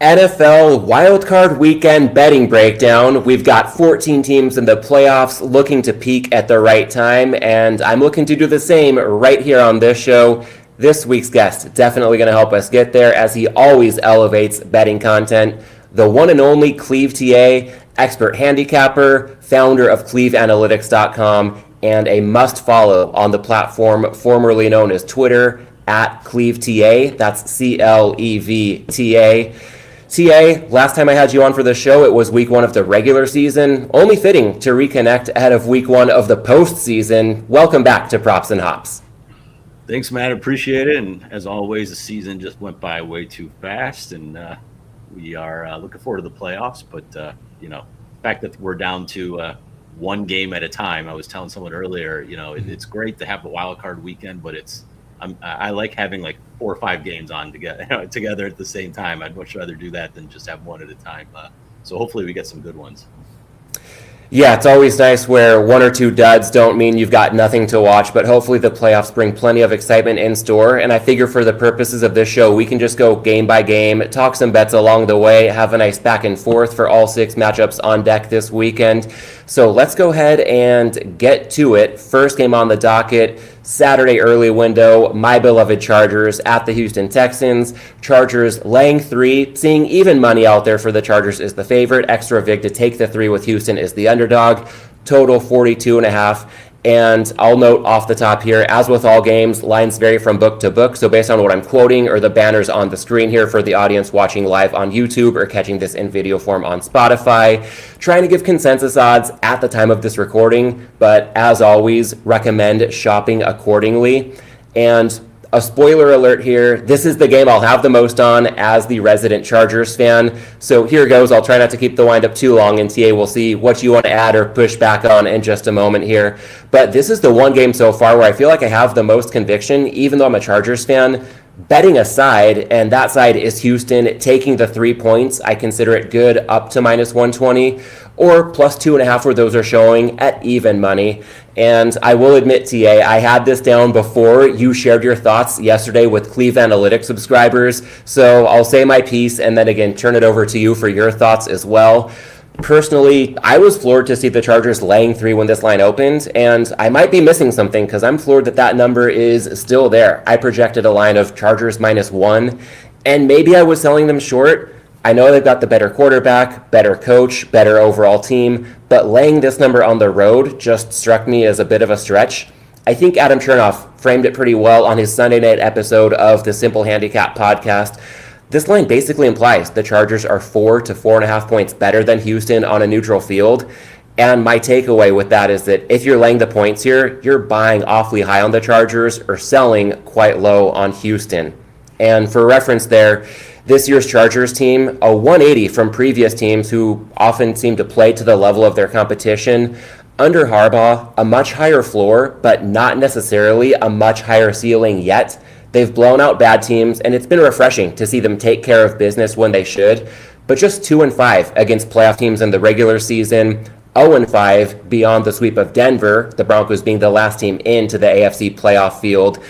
NFL wildcard weekend betting breakdown. We've got 14 teams in the playoffs looking to peak at the right time, and I'm looking to do the same right here on this show. This week's guest definitely going to help us get there, as he always elevates betting content. The one and only Clevta, expert handicapper, founder of cleveanalytics.com, and a must follow on the platform formerly known as Twitter at Clevta. That's Clevta. TA, last time I had you on for the show, it was week one of the regular season. Only fitting to reconnect ahead of week one of the postseason. Welcome back to Props and Hops. Thanks, Matt. Appreciate it. And as always, the season just went by way too fast, and we are looking forward to the playoffs. But the fact that we're down to one game at a time. I was telling someone earlier, it's great to have the wild card weekend, but I like having like 4 or 5 games on together at the same time. I'd much rather do that than just have one at a time. So hopefully we get some good ones. Yeah, it's always nice where 1 or 2 duds don't mean you've got nothing to watch, but hopefully the playoffs bring plenty of excitement in store. And I figure for the purposes of this show, we can just go game by game, talk some bets along the way, have a nice back and forth for all 6 matchups on deck this weekend. So let's go ahead and get to it. First game on the docket, Saturday early window, my beloved Chargers at the Houston Texans. Chargers laying 3, seeing even money out there for the Chargers is the favorite. Extra vig to take the 3 with Houston is the underdog. Total 42.5. And I'll note off the top here, as with all games, lines vary from book to book. So based on what I'm quoting or the banners on the screen here for the audience watching live on YouTube or catching this in video form on Spotify, trying to give consensus odds at the time of this recording, but as always, recommend shopping accordingly. And a spoiler alert here, this is the game I'll have the most on as the resident Chargers fan. So here goes. I'll try not to keep the wind up too long, and TA will see what you want to add or push back on in just a moment here. But this is the one game so far where I feel like I have the most conviction, even though I'm a Chargers fan. Betting aside, and that side is Houston taking the 3 points. I consider it good up to minus 120 or plus 2.5 where those are showing at even money. And I will admit, TA, I had this down before you shared your thoughts yesterday with Cleveland Analytics subscribers. So I'll say my piece and then again turn it over to you for your thoughts as well. Personally, I was floored to see the Chargers laying 3 when this line opened, and I might be missing something because I'm floored that number is still there. I projected a line of Chargers minus 1, and maybe I was selling them short. I know they've got the better quarterback, better coach, better overall team, but laying this number on the road just struck me as a bit of a stretch. I think Adam Chernoff framed it pretty well on his Sunday night episode of the Simple Handicap podcast. This line basically implies the Chargers are 4 to 4.5 points better than Houston on a neutral field. And my takeaway with that is that if you're laying the points here, you're buying awfully high on the Chargers or selling quite low on Houston. And for reference there, this year's Chargers team, a 180 from previous teams who often seem to play to the level of their competition. Under Harbaugh, a much higher floor, but not necessarily a much higher ceiling yet. They've blown out bad teams, and it's been refreshing to see them take care of business when they should. But just 2-5 against playoff teams in the regular season, 0-5 beyond the sweep of Denver, the Broncos being the last team into the AFC playoff field.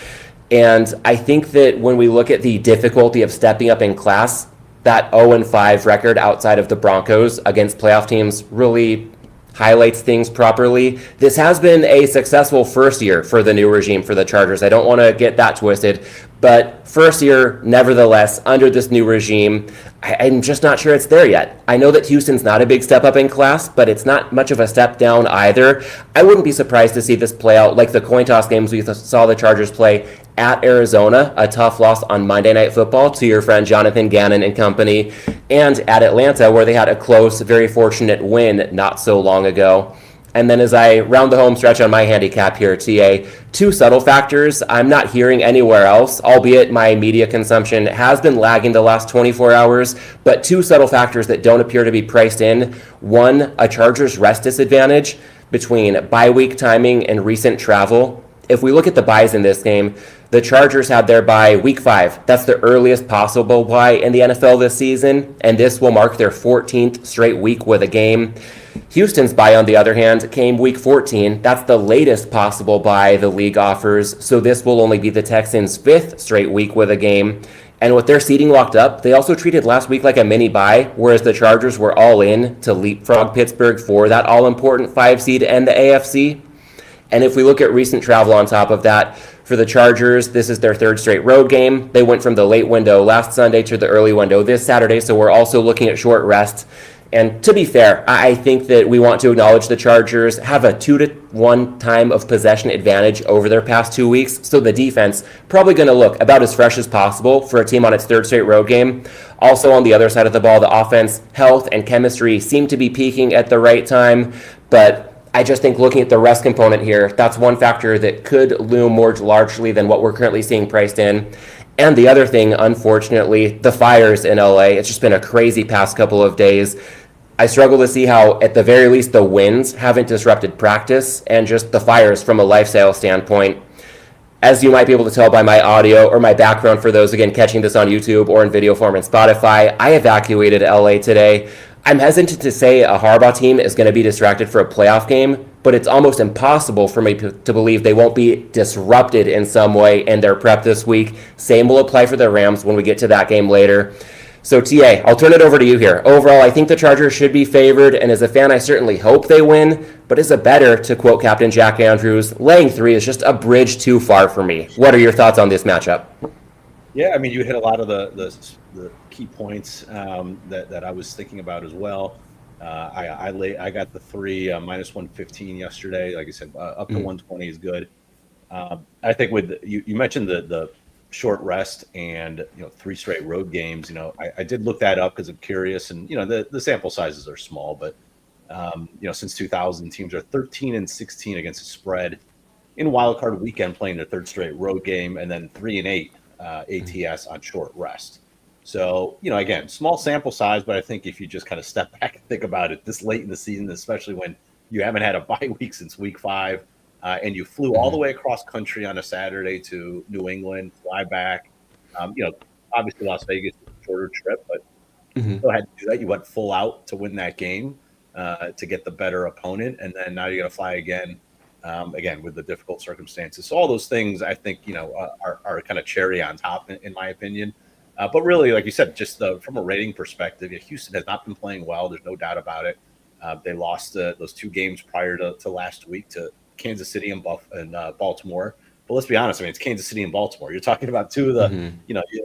And I think that when we look at the difficulty of stepping up in class, that 0-5 record outside of the Broncos against playoff teams really highlights things properly. This has been a successful first year for the new regime for the Chargers. I don't want to get that twisted, but first year, nevertheless, under this new regime, I'm just not sure it's there yet. I know that Houston's not a big step up in class, but it's not much of a step down either. I wouldn't be surprised to see this play out like the coin toss games we saw the Chargers play at Arizona, a tough loss on Monday Night Football to your friend Jonathan Gannon and company, and at Atlanta, where they had a close, very fortunate win not so long ago. And then as I round the home stretch on my handicap here, TA, 2 subtle factors I'm not hearing anywhere else, albeit my media consumption has been lagging the last 24 hours, but 2 subtle factors that don't appear to be priced in. 1, a Chargers rest disadvantage between bye week timing and recent travel. If we look at the buys in this game, the Chargers had their bye week 5. That's the earliest possible bye in the NFL this season, and this will mark their 14th straight week with a game. Houston's bye, on the other hand, came week 14. That's the latest possible bye the league offers, so this will only be the Texans' 5th straight week with a game. And with their seating locked up, they also treated last week like a mini bye, whereas the Chargers were all in to leapfrog Pittsburgh for that all important 5 seed and the AFC. And if we look at recent travel on top of that, for the Chargers, this is their third straight road game. They went from the late window last Sunday to the early window this Saturday, so we're also looking at short rest. And to be fair, I think that we want to acknowledge the Chargers have a 2-1 time of possession advantage over their past 2 weeks, so the defense probably going to look about as fresh as possible for a team on its third straight road game. Also, on the other side of the ball, the offense, health, and chemistry seem to be peaking at the right time, but I just think looking at the rest component here, that's one factor that could loom more largely than what we're currently seeing priced in. And the other thing, unfortunately, the fires in LA. It's just been a crazy past couple of days. I struggle to see how, at the very least, the winds haven't disrupted practice and just the fires from a lifestyle standpoint. As you might be able to tell by my audio or my background for those, again, catching this on YouTube or in video form in Spotify, I evacuated LA today. I'm hesitant to say a Harbaugh team is going to be distracted for a playoff game, but it's almost impossible for me to believe they won't be disrupted in some way in their prep this week. Same will apply for the Rams when we get to that game later. So, TA, I'll turn it over to you here. Overall, I think the Chargers should be favored, and as a fan, I certainly hope they win. But as a bettor, to quote Captain Jack Andrews, laying 3 is just a bridge too far for me. What are your thoughts on this matchup? Yeah, I mean, you hit a lot of the key points that I was thinking about as well. I got the 3 minus 115 yesterday. Like I said, up to 120 is good. I think with you mentioned the short rest and 3 straight road games. I did look that up because I'm curious, and the sample sizes are small, but since 2000, teams are 13-16 against the spread in wild card weekend, playing their third straight road game, and then 3-8 ATS on short rest. So again, small sample size, but I think if you just kind of step back and think about it this late in the season, especially when you haven't had a bye week since week 5. And you flew all the way across country on a Saturday to New England, fly back. Obviously Las Vegas is a shorter trip, but still had to do that. You went full out to win that game to get the better opponent, and then now you're going to fly again with the difficult circumstances. So all those things, I think, are kind of cherry on top, in my opinion. But really, like you said, just from a rating perspective, Houston has not been playing well. There's no doubt about it. They lost those 2 games prior to last week to Kansas City and Baltimore. But let's be honest, I mean, it's Kansas City and Baltimore. You're talking about 2 of the,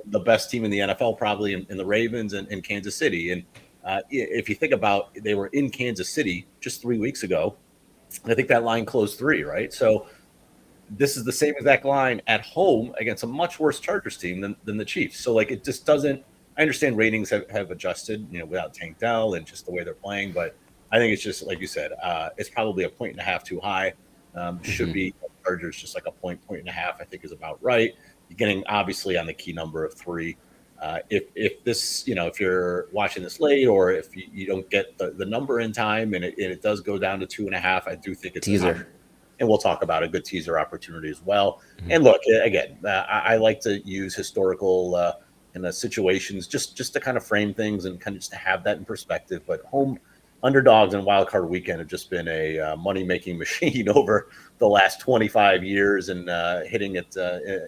the best team in the NFL, probably in the Ravens and Kansas City. And if you think about, they were in Kansas City just 3 weeks ago. I think that line closed 3, right? So this is the same exact line at home against a much worse Chargers team than the Chiefs. So it just doesn't. I understand ratings have adjusted, without Tank Dell and just the way they're playing, but I think it's just like you said, it's probably a 1.5 too high. Should be Chargers just like a point and a half, I think is about right. You're getting obviously on the key number of 3. If this, if you're watching this late, or if you don't get the number in time and it does go down to 2.5, I do think it's Teaser. And we'll talk about a good teaser opportunity as well. And look, again, I like to use historical situations just to kind of frame things and kind of just to have that in perspective. But home underdogs and wild card weekend have just been a money-making machine over the last 25 years, and hitting it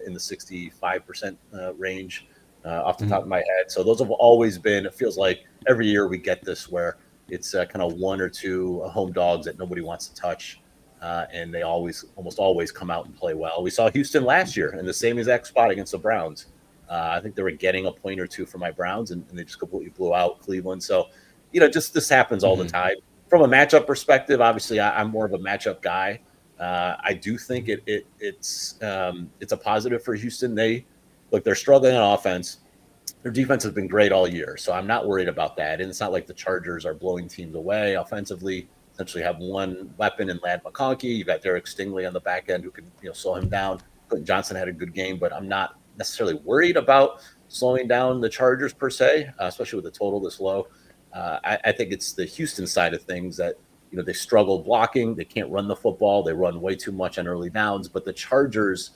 in the 65% range off the top of my head. So those have always been, it feels like every year we get this where it's kind of 1 or 2 home dogs that nobody wants to touch. And they almost always come out and play well. We saw Houston last year in the same exact spot against the Browns. I think they were getting a point or 2 for my Browns, and they just completely blew out Cleveland. So, just this happens all the time. From a matchup perspective, obviously, I'm more of a matchup guy. I do think it's a positive for Houston. They're struggling on offense. Their defense has been great all year, so I'm not worried about that. And it's not like the Chargers are blowing teams away offensively. Essentially have one weapon in Lad McConkey. You've got Derek Stingley on the back end who can slow him down. Clinton Johnson had a good game, but I'm not necessarily worried about slowing down the Chargers per se, especially with the total this low. I think it's the Houston side of things that they struggle blocking. They can't run the football. They run way too much on early downs. But the Chargers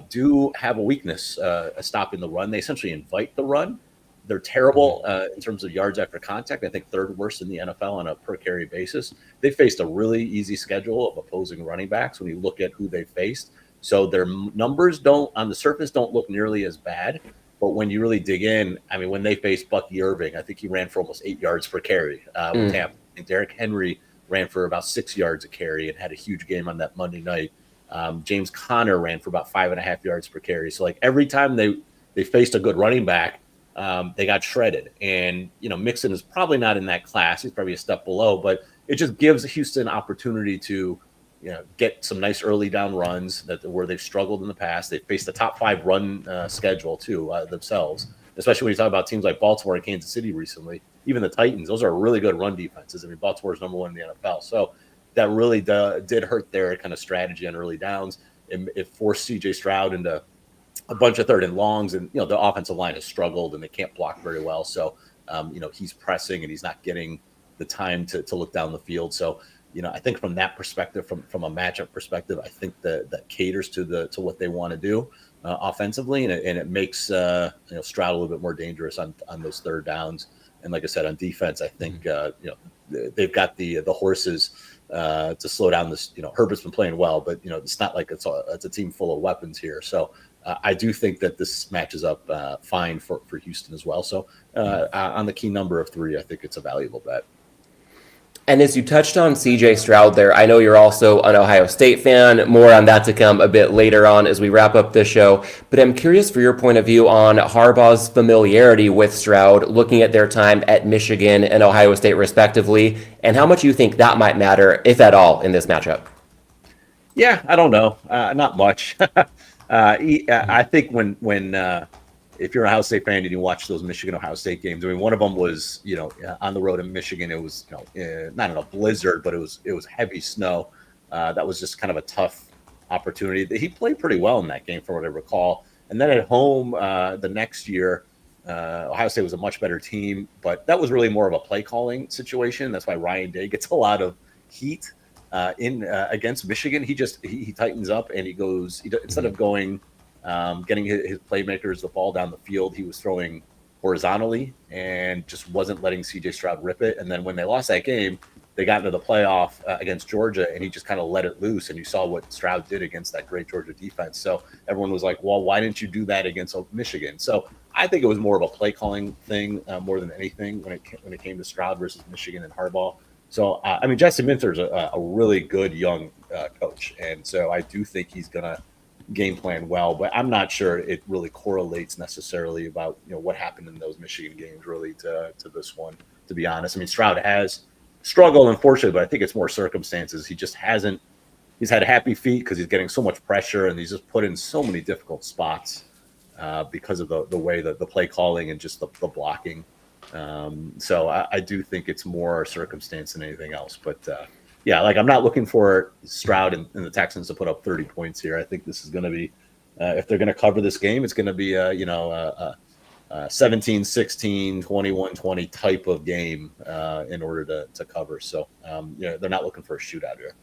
do have a weakness stopping the run. They essentially invite the run. They're terrible in terms of yards after contact. I think 3rd worst in the NFL on a per carry basis. They faced a really easy schedule of opposing running backs when you look at who they faced. So their numbers on the surface don't look nearly as bad. But when you really dig in, I mean, when they faced Bucky Irving, I think he ran for almost 8 yards per carry with Tampa. And Derrick Henry ran for about 6 yards a carry and had a huge game on that Monday night. James Conner ran for about 5.5 yards per carry. So like every time they faced a good running back, they got shredded. And, Mixon is probably not in that class. He's probably a step below, but it just gives Houston opportunity to, get some nice early down runs where they've struggled in the past. They faced the top 5 run schedule too themselves, especially when you talk about teams like Baltimore and Kansas City recently. Even the Titans, those are really good run defenses. I mean, Baltimore's number 1 in the NFL. So that really did hurt their kind of strategy on early downs. It forced C.J. Stroud into a bunch of 3rd and longs, and the offensive line has struggled and they can't block very well. So he's pressing and he's not getting the time to look down the field. So I think from that perspective, from a matchup perspective, I think that caters to what they want to do offensively, and it makes Stroud a little bit more dangerous on those 3rd downs. And like I said, on defense, I think they've got the horses to slow down this. Herbert's been playing well, but it's not like it's a team full of weapons here. So I do think that this matches up fine for Houston as well. So on the key number of 3, I think it's a valuable bet. And as you touched on C.J. Stroud there, I know you're also an Ohio State fan. More on that to come a bit later on as we wrap up this show. But I'm curious for your point of view on Harbaugh's familiarity with Stroud, looking at their time at Michigan and Ohio State respectively, and how much you think that might matter, if at all, in this matchup. Yeah, I don't know. Not much. I think when if you're an Ohio State fan and you watch those Michigan-Ohio State games, I mean, one of them was, on the road in Michigan. It was, not in a blizzard, but it was heavy snow. That was just kind of a tough opportunity. He played pretty well in that game, from what I recall. And then at home the next year, Ohio State was a much better team, but that was really more of a play calling situation. That's why Ryan Day gets a lot of heat against Michigan. He tightens up and he goes, instead of going, getting his playmakers the ball down the field, he was throwing horizontally and just wasn't letting C.J. Stroud rip it. And then when they lost that game, they got into the playoff against Georgia, and he just kind of let it loose. And you saw what Stroud did against that great Georgia defense. So everyone was like, well, why didn't you do that against Michigan? So I think it was more of a play calling thing more than anything when it came to Stroud versus Michigan and Harbaugh. So, Jesse Minter's a really good young coach. And so I do think he's going to game plan well, but I'm not sure it really correlates necessarily about what happened in those Michigan games really to this one, to be honest. I mean, Stroud has struggled, unfortunately, but I think it's more circumstances. He's had happy feet because he's getting so much pressure, and he's just put in so many difficult spots because of the way that the play calling and just the blocking. So I do think it's more circumstance than anything else, but yeah, like I'm not looking for Stroud and the Texans to put up 30 points here. I think this is going to be, if they're going to cover this game, it's going to be a 17-16, 21-20 type of game in order to cover. So they're not looking for a shootout here.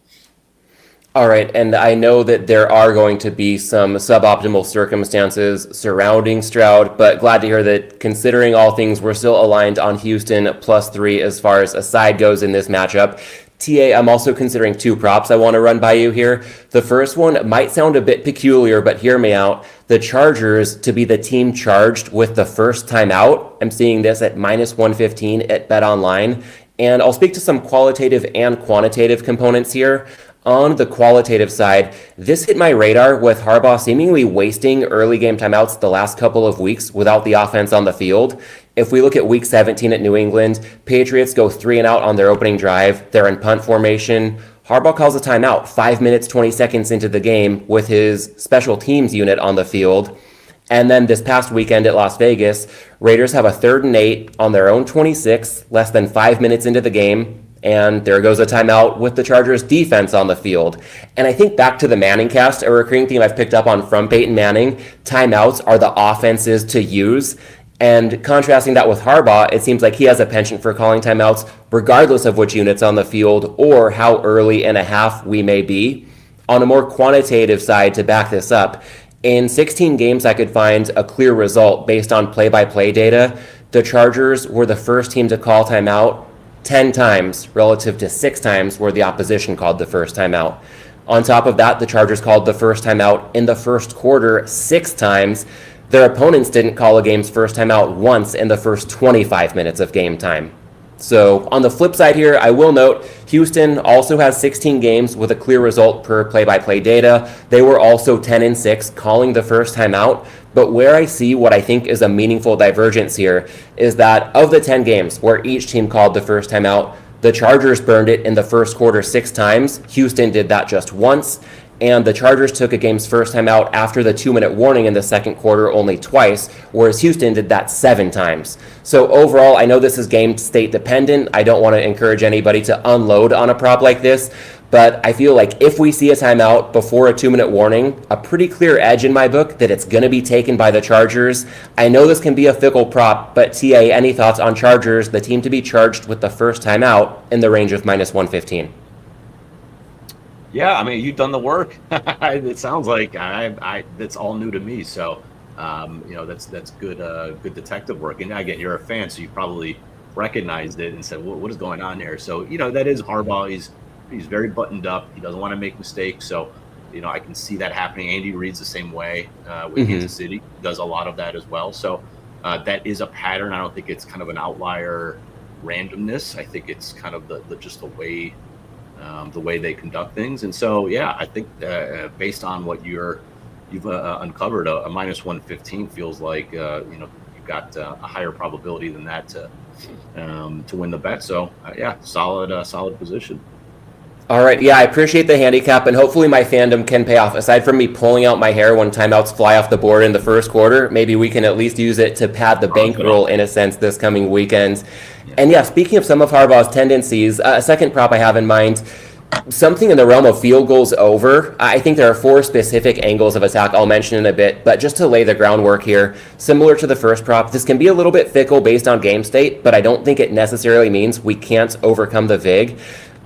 All right, and I know that there are going to be some suboptimal circumstances surrounding Stroud, but glad to hear that considering all things, we're still aligned on Houston +3 as far as a side goes in this matchup. TA, I'm also considering 2 props I want to run by you here. The first one might sound a bit peculiar, but hear me out. The Chargers to be the team charged with the first timeout. I'm seeing this at -115 at BetOnline. And I'll speak to some qualitative and quantitative components here. On the qualitative side, this hit my radar with Harbaugh seemingly wasting early game timeouts the last couple of weeks without the offense on the field. If we look at week 17 at New England, Patriots go 3 and out on their opening drive. They're in punt formation. Harbaugh calls a timeout 5 minutes, 20 seconds into the game with his special teams unit on the field. And then this past weekend at Las Vegas, Raiders have a 3rd and 8 on their own 26, less than 5 minutes into the game. And there goes a timeout with the Chargers defense on the field. And I think back to the Manning cast, a recurring theme I've picked up on from Peyton Manning, timeouts are the offenses to use. And contrasting that with Harbaugh, it seems like he has a penchant for calling timeouts regardless of which unit's on the field or how early in a half we may be. On a more quantitative side to back this up, in 16 games I could find a clear result based on play-by-play data. The Chargers were the first team to call timeout 10 times relative to 6 times where the opposition called the first timeout. On top of that, the Chargers called the first timeout in the first quarter 6 times. Their opponents didn't call a game's first timeout once in the first 25 minutes of game time. So on the flip side here, I will note Houston also has 16 games with a clear result per play-by-play data. They were also 10-6 calling the first timeout. But where I see what I think is a meaningful divergence here is that of the 10 games where each team called the first timeout, the Chargers burned it in the first quarter 6 times. Houston did that just once. And the Chargers took a game's first time out after the 2-minute warning in the second quarter only twice, whereas Houston did that 7 times. So overall, I know this is game state dependent. I don't want to encourage anybody to unload on a prop like this, but I feel like if we see a timeout before a 2-minute warning, a pretty clear edge in my book that it's going to be taken by the Chargers. I know this can be a fickle prop, but TA, any thoughts on Chargers, the team to be charged with the first timeout in the range of -115? Yeah, I mean, you've done the work. It sounds like that's all new to me. So, that's good, good detective work. And again, you're a fan, so you probably recognized it and said, what is going on here? So, that is Harbaugh. He's very buttoned up. He doesn't want to make mistakes. So, I can see that happening. Andy Reid's the same way with Kansas City. He does a lot of that as well. So, that is a pattern. I don't think it's kind of an outlier randomness. I think it's kind of just the way they conduct things. And so, yeah, I think based on what you've uncovered, a -115 feels like you've got a higher probability than that to win the bet. So, yeah, solid position. All right, yeah, I appreciate the handicap, and hopefully my fandom can pay off. Aside from me pulling out my hair when timeouts fly off the board in the first quarter, maybe we can at least use it to pad the bankroll in a sense this coming weekend. And yeah, speaking of some of Harbaugh's tendencies, a second prop I have in mind, something in the realm of field goals over. I think there are 4 specific angles of attack I'll mention in a bit, but just to lay the groundwork here, similar to the first prop, this can be a little bit fickle based on game state, but I don't think it necessarily means we can't overcome the VIG.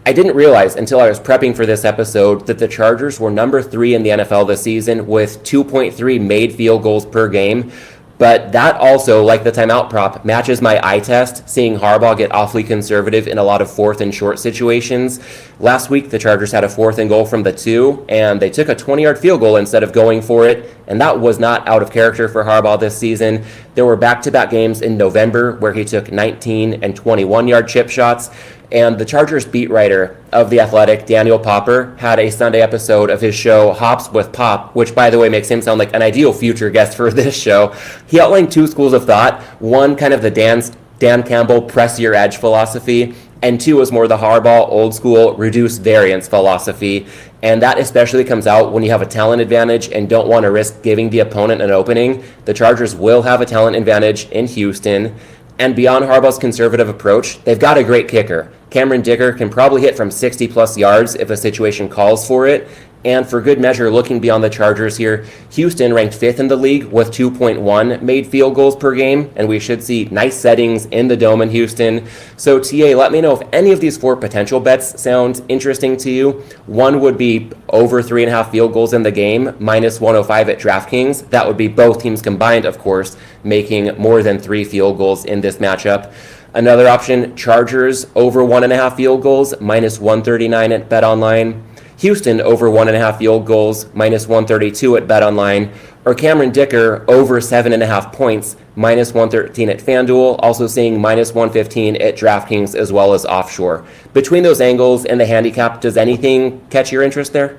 I didn't realize until I was prepping for this episode that the Chargers were number 3 in the NFL this season with 2.3 made field goals per game. But that also, like the timeout prop, matches my eye test, seeing Harbaugh get awfully conservative in a lot of 4th and short situations. Last week, the Chargers had a 4th and goal from the 2, and they took a 20-yard field goal instead of going for it, and that was not out of character for Harbaugh this season. There were back-to-back games in November where he took 19 and 21-yard chip shots, and the Chargers beat writer of The Athletic, Daniel Popper, had a Sunday episode of his show Hops with Pop, which, by the way, makes him sound like an ideal future guest for this show. He outlined 2 schools of thought. One, kind of the Dan Campbell press your edge philosophy, and 2 was more the Harbaugh old school reduce variance philosophy. And that especially comes out when you have a talent advantage and don't want to risk giving the opponent an opening. The Chargers will have a talent advantage in Houston. And beyond Harbaugh's conservative approach, they've got a great kicker. Cameron Dicker can probably hit from 60-plus yards if a situation calls for it. And for good measure, looking beyond the Chargers here, Houston ranked 5th in the league with 2.1 made field goals per game, and we should see nice settings in the Dome in Houston. So TA, let me know if any of these 4 potential bets sound interesting to you. One would be over 3.5 field goals in the game, -105 at DraftKings. That would be both teams combined, of course, making more than 3 field goals in this matchup. Another option, Chargers over 1.5 field goals, -139 at BetOnline. Houston over 1.5 field goals, -132 at BetOnline, or Cameron Dicker over 7.5 points, -113 at FanDuel, also seeing -115 at DraftKings as well as offshore. Between those angles and the handicap, does anything catch your interest there?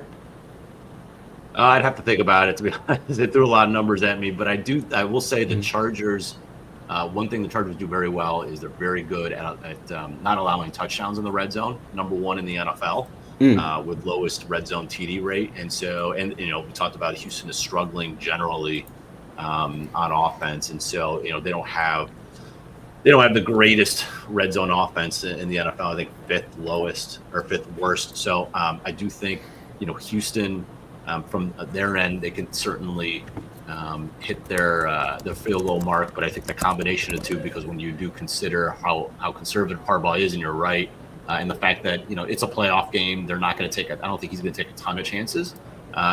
I'd have to think about it, to be honest. It threw a lot of numbers at me, but I will say the Chargers, one thing the Chargers do very well is they're very good at not allowing touchdowns in the red zone, number 1 in the NFL. With lowest red zone TD rate. And so, we talked about Houston is struggling generally on offense. And so, they don't have the greatest red zone offense in the NFL. I think 5th lowest or 5th worst. So I do think, Houston from their end, they can certainly hit their field goal mark. But I think the combination of 2, because when you do consider how conservative Harbaugh is, and you're right, and the fact that, it's a playoff game, they're not going to I don't think he's going to take a ton of chances.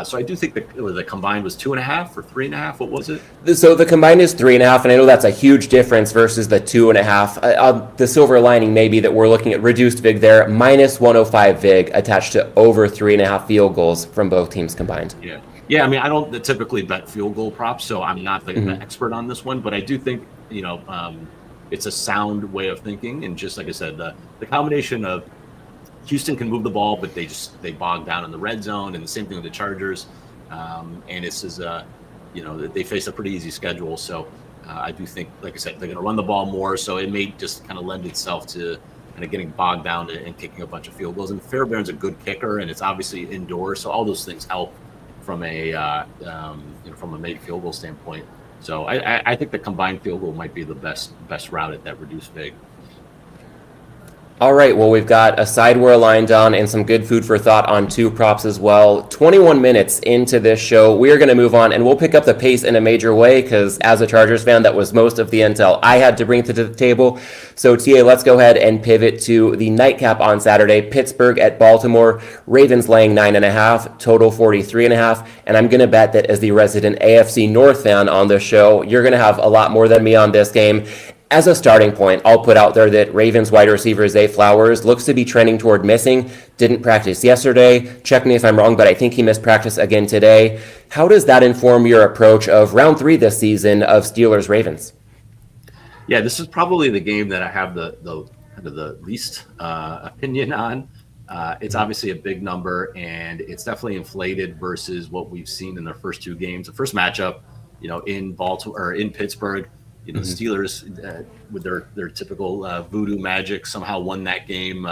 So I do think the combined was 2.5 or 3.5. What was it? So the combined is 3.5, and I know that's a huge difference versus the 2.5. The silver lining may be that we're looking at reduced VIG there, -105 VIG attached to over 3.5 field goals from both teams combined. Yeah. Yeah, I mean, I don't typically bet field goal props, so I'm not the Mhm. expert on this one, but I do think, it's a sound way of thinking. And just like I said, the combination of Houston can move the ball, but they bog down in the red zone, and the same thing with the Chargers. And this is they face a pretty easy schedule, so I do think, like I said, they're going to run the ball more, so it may just kind of lend itself to kind of getting bogged down and kicking a bunch of field goals. And Fairbairn's a good kicker, and it's obviously indoors, so all those things help from from a made field goal standpoint. So I think the combined field goal might be the best route at that reduced vig. All right, well, we've got a side we're aligned on and some good food for thought on two props as well. 21 minutes into this show, we are going to move on, and we'll pick up the pace in a major way because as a Chargers fan, that was most of the intel I had to bring to the table. So, TA, let's go ahead and pivot to the nightcap on Saturday. Pittsburgh at Baltimore. Ravens laying 9.5, total 43.5. And I'm going to bet that as the resident AFC North fan on this show, you're going to have a lot more than me on this game. As a starting point, I'll put out there that Ravens wide receiver Zay Flowers looks to be trending toward missing. Didn't practice yesterday. Check me if I'm wrong, but I think he missed practice again today. How does that inform your approach of round 3 this season of Steelers-Ravens? Yeah, this is probably the game that I have the least opinion on. It's obviously a big number, and it's definitely inflated versus what we've seen in their first 2 games. The first matchup, in Baltimore or in Pittsburgh, the Steelers, with their typical voodoo magic, somehow won that game,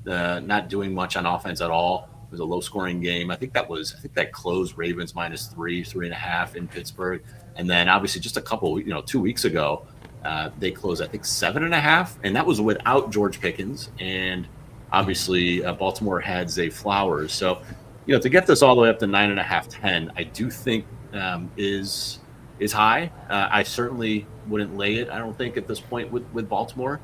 not doing much on offense at all. It was a low-scoring game. I think that closed Ravens -3.5 in Pittsburgh, and then obviously just a couple, 2 weeks ago, they closed I think 7.5, and that was without George Pickens, and obviously Baltimore had Zay Flowers. So, to get this all the way up to 9.5, 10, I do think is high. I certainly wouldn't lay it, I don't think, at this point with Baltimore.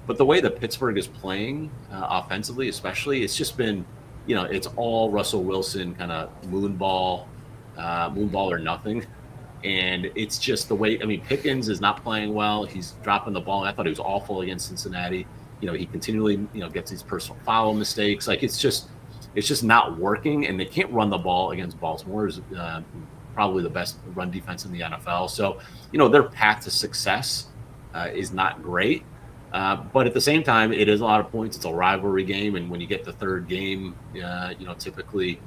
But the way that Pittsburgh is playing offensively, especially, it's just been, it's all Russell Wilson kind of moonball or nothing. And it's just the way, I mean, Pickens is not playing well. He's dropping the ball. I thought he was awful against Cincinnati. He continually, gets these personal foul mistakes. Like, it's just not working. And they can't run the ball against Baltimore. Probably the best run defense in the NFL. So, their path to success is not great. But at the same time, it is a lot of points. It's a rivalry game. And when you get the third game, typically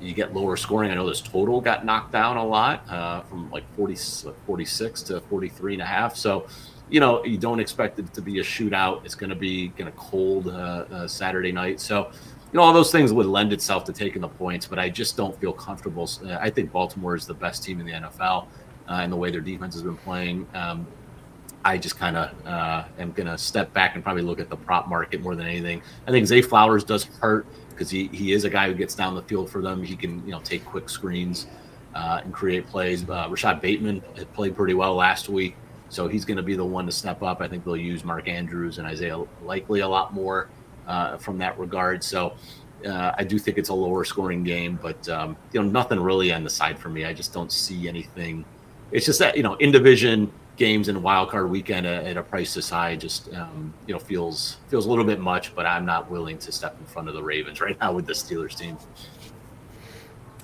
you get lower scoring. I know this total got knocked down a lot from like 46 to 43.5. So, you don't expect it to be a shootout. It's going to be cold Saturday night. So, all those things would lend itself to taking the points, but I just don't feel comfortable. I think Baltimore is the best team in the NFL, and the way their defense has been playing. I just kind of am going to step back and probably look at the prop market more than anything. I think Zay Flowers does hurt because he is a guy who gets down the field for them. He can take quick screens and create plays. Rashad Bateman had played pretty well last week, so he's going to be the one to step up. I think they'll use Mark Andrews and Isaiah Likely a lot more from that regard. So I do think it's a lower scoring game, but nothing really on the side for me. I just don't see anything. It's just that in division games and wild card weekend at a price this high just feels a little bit much. But I'm not willing to step in front of the Ravens right now with the Steelers team.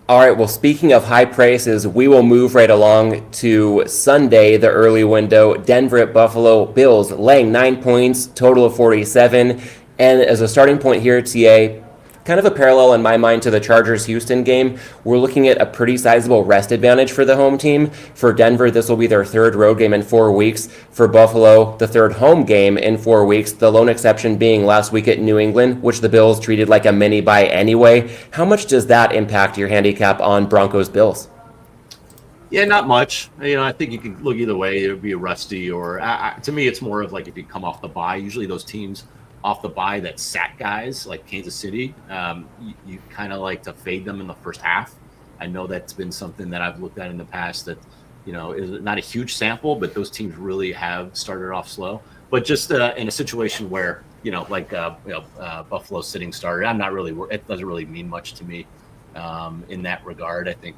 All right, well, speaking of high prices, we will move right along to Sunday, the early window. Denver at Buffalo. Bills laying 9 points, total of 47. And as a starting point here, TA, kind of a parallel in my mind to the Chargers-Houston game. We're looking at a pretty sizable rest advantage for the home team. For Denver, this will be their 3rd road game in 4 weeks. For Buffalo, the 3rd home game in 4 weeks, the lone exception being last week at New England, which the Bills treated like a mini bye anyway. How much does that impact your handicap on Broncos-Bills? Yeah, not much. I think you can look either way. It would be a rusty or to me, it's more of like if you come off the bye. Usually those teams off the bye that sat guys like Kansas City, you kind of like to fade them in the first half. I know that's been something that I've looked at in the past that, is not a huge sample, but those teams really have started off slow. But just in a situation where, Buffalo sitting starter, I'm not really, it doesn't really mean much to me in that regard. I think,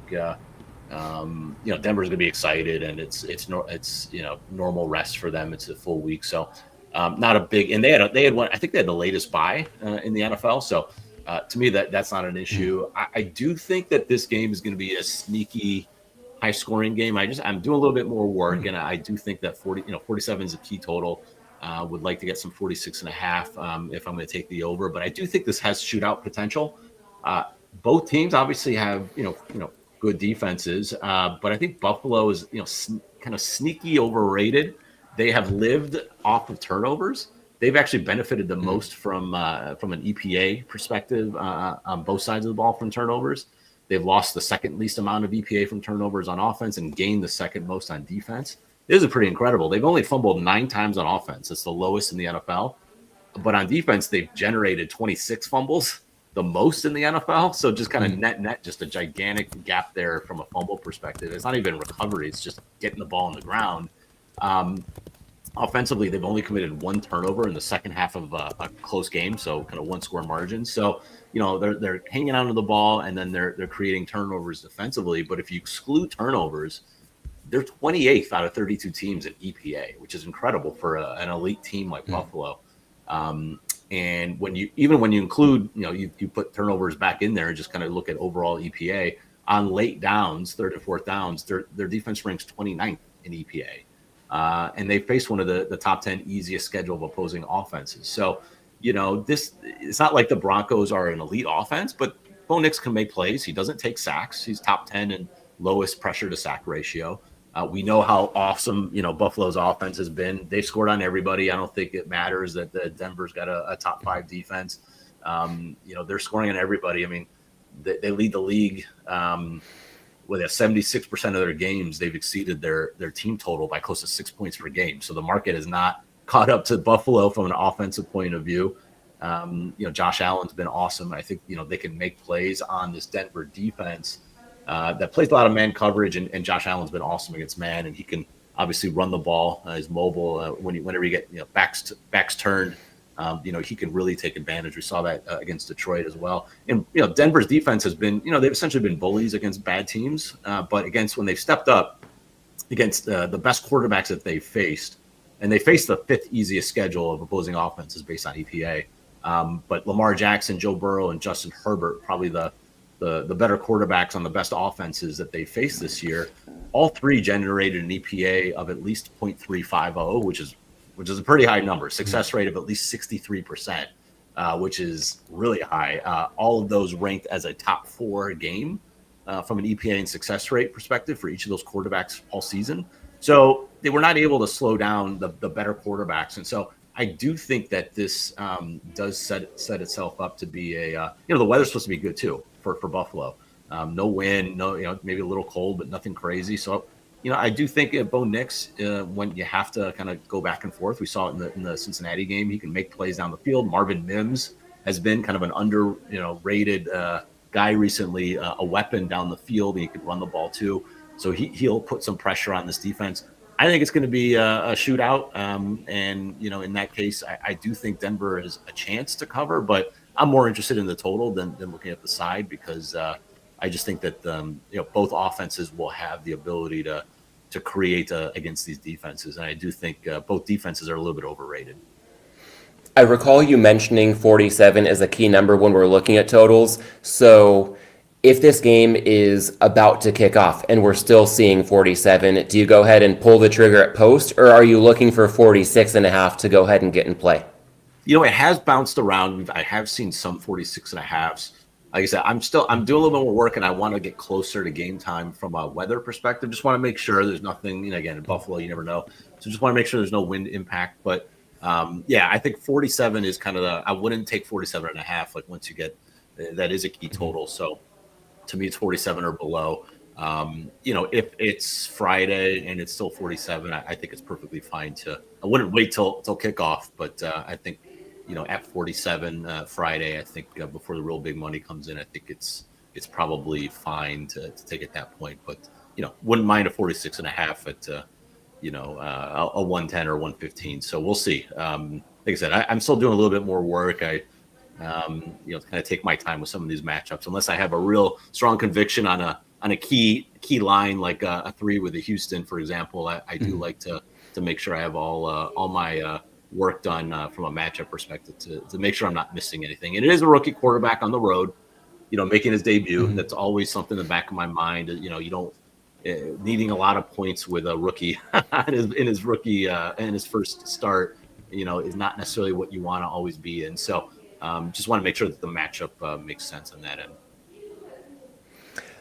Denver's going to be excited and it's normal rest for them. It's a full week. So, not a big, and they had one. I think they had the latest bye in the NFL. So, To me, that's not an issue. I do think that this game is going to be a sneaky, high-scoring game. I'm doing a little bit more work, and I do think that 47 is a key total. Would like to get some 46.5 if I'm going to take the over, but I do think this has shootout potential. Uh, Both teams obviously have good defenses, but I think Buffalo is kind of sneaky overrated. They have lived off of turnovers. They've actually benefited the most from an EPA perspective on both sides of the ball from turnovers. They've lost the second least amount of EPA from turnovers on offense and gained the second most on defense. This is pretty incredible. They've only fumbled 9 times on offense. It's the lowest in the NFL. But on defense, they've generated 26 fumbles, the most in the NFL. So just kind of net, just a gigantic gap there from a fumble perspective. It's not even recovery. It's just getting the ball on the ground. Offensively, they've only committed 1 turnover in the second half of a close game, so kind of 1-score margin. So, they're hanging onto the ball, and then they're creating turnovers defensively. But if you exclude turnovers, they're 28th out of 32 teams in EPA, which is incredible for an elite team like Buffalo. And when you include, you put turnovers back in there and just kind of look at overall EPA on late downs, third and fourth downs, their defense ranks 29th in EPA. And they face one of the top 10 easiest schedule of opposing offenses. So, it's not like the Broncos are an elite offense, but Bo Nix can make plays. He doesn't take sacks. He's top 10 in lowest pressure to sack ratio. We know how awesome, Buffalo's offense has been. They've scored on everybody. I don't think it matters that Denver's got a top 5 defense. They're scoring on everybody. I mean, they lead the league with 76% of their games. They've exceeded their team total by close to 6 points per game. So the market is not caught up to Buffalo from an offensive point of view. Josh Allen's been awesome. I think, they can make plays on this Denver defense that plays a lot of man coverage, and Josh Allen's been awesome against man, and he can obviously run the ball. He's mobile. Whenever you get backs turned, he can really take advantage. We saw that against Detroit as well. And Denver's defense has been, they've essentially been bullies against bad teams, but against when they've stepped up against the best quarterbacks that they've faced, and they faced the 5th easiest schedule of opposing offenses based on EPA. But Lamar Jackson, Joe Burrow, and Justin Herbert, probably the better quarterbacks on the best offenses that they faced this year, all 3 generated an EPA of at least 0.350, which is a pretty high number. Success rate of at least 63%, which is really high. All of those ranked as a top 4 game from an EPA and success rate perspective for each of those quarterbacks all season. So they were not able to slow down the better quarterbacks. And so I do think that this does set itself up to be the weather's supposed to be good too for Buffalo. No wind, maybe a little cold, but nothing crazy. So, I do think Bo Nix, when you have to kind of go back and forth, we saw it in the Cincinnati game. He can make plays down the field. Marvin Mims has been kind of an rated guy recently, a weapon down the field, and he could run the ball too. So he'll put some pressure on this defense. I think it's going to be a shootout. And, in that case, I do think Denver has a chance to cover, but I'm more interested in the total than looking at the side, because I just think that, both offenses will have the ability to create against these defenses. And I do think both defenses are a little bit overrated. I recall you mentioning 47 as a key number when we're looking at totals. So if this game is about to kick off and we're still seeing 47, do you go ahead and pull the trigger at post, or are you looking for 46.5 to go ahead and get in play? It has bounced around. I have seen some 46.5s. Like I said, I'm doing a little bit more work, and I want to get closer to game time from a weather perspective. Just want to make sure there's nothing, again, in Buffalo, you never know. So just want to make sure there's no wind impact. But I think 47 is kind of I wouldn't take 47.5. Like once you get, that is a key total. So to me, it's 47 or below. If it's Friday and it's still 47, I think it's perfectly fine I wouldn't wait till kickoff, but I think, at 47 Friday, I think before the real big money comes in, I think it's probably fine to take at that point. But, wouldn't mind a 46.5 at, a 110 or 115. So we'll see. Like I said, I'm still doing a little bit more work. I kind of take my time with some of these matchups, unless I have a real strong conviction on a key line, like a 3 with the Houston, for example. I do like to make sure I have all my work done from a matchup perspective to make sure I'm not missing anything. And it is a rookie quarterback on the road, making his debut. That's always something in the back of my mind. You don't needing a lot of points with a rookie in his rookie in his first start, is not necessarily what you want to always be in. So just want to make sure that the matchup makes sense on that end.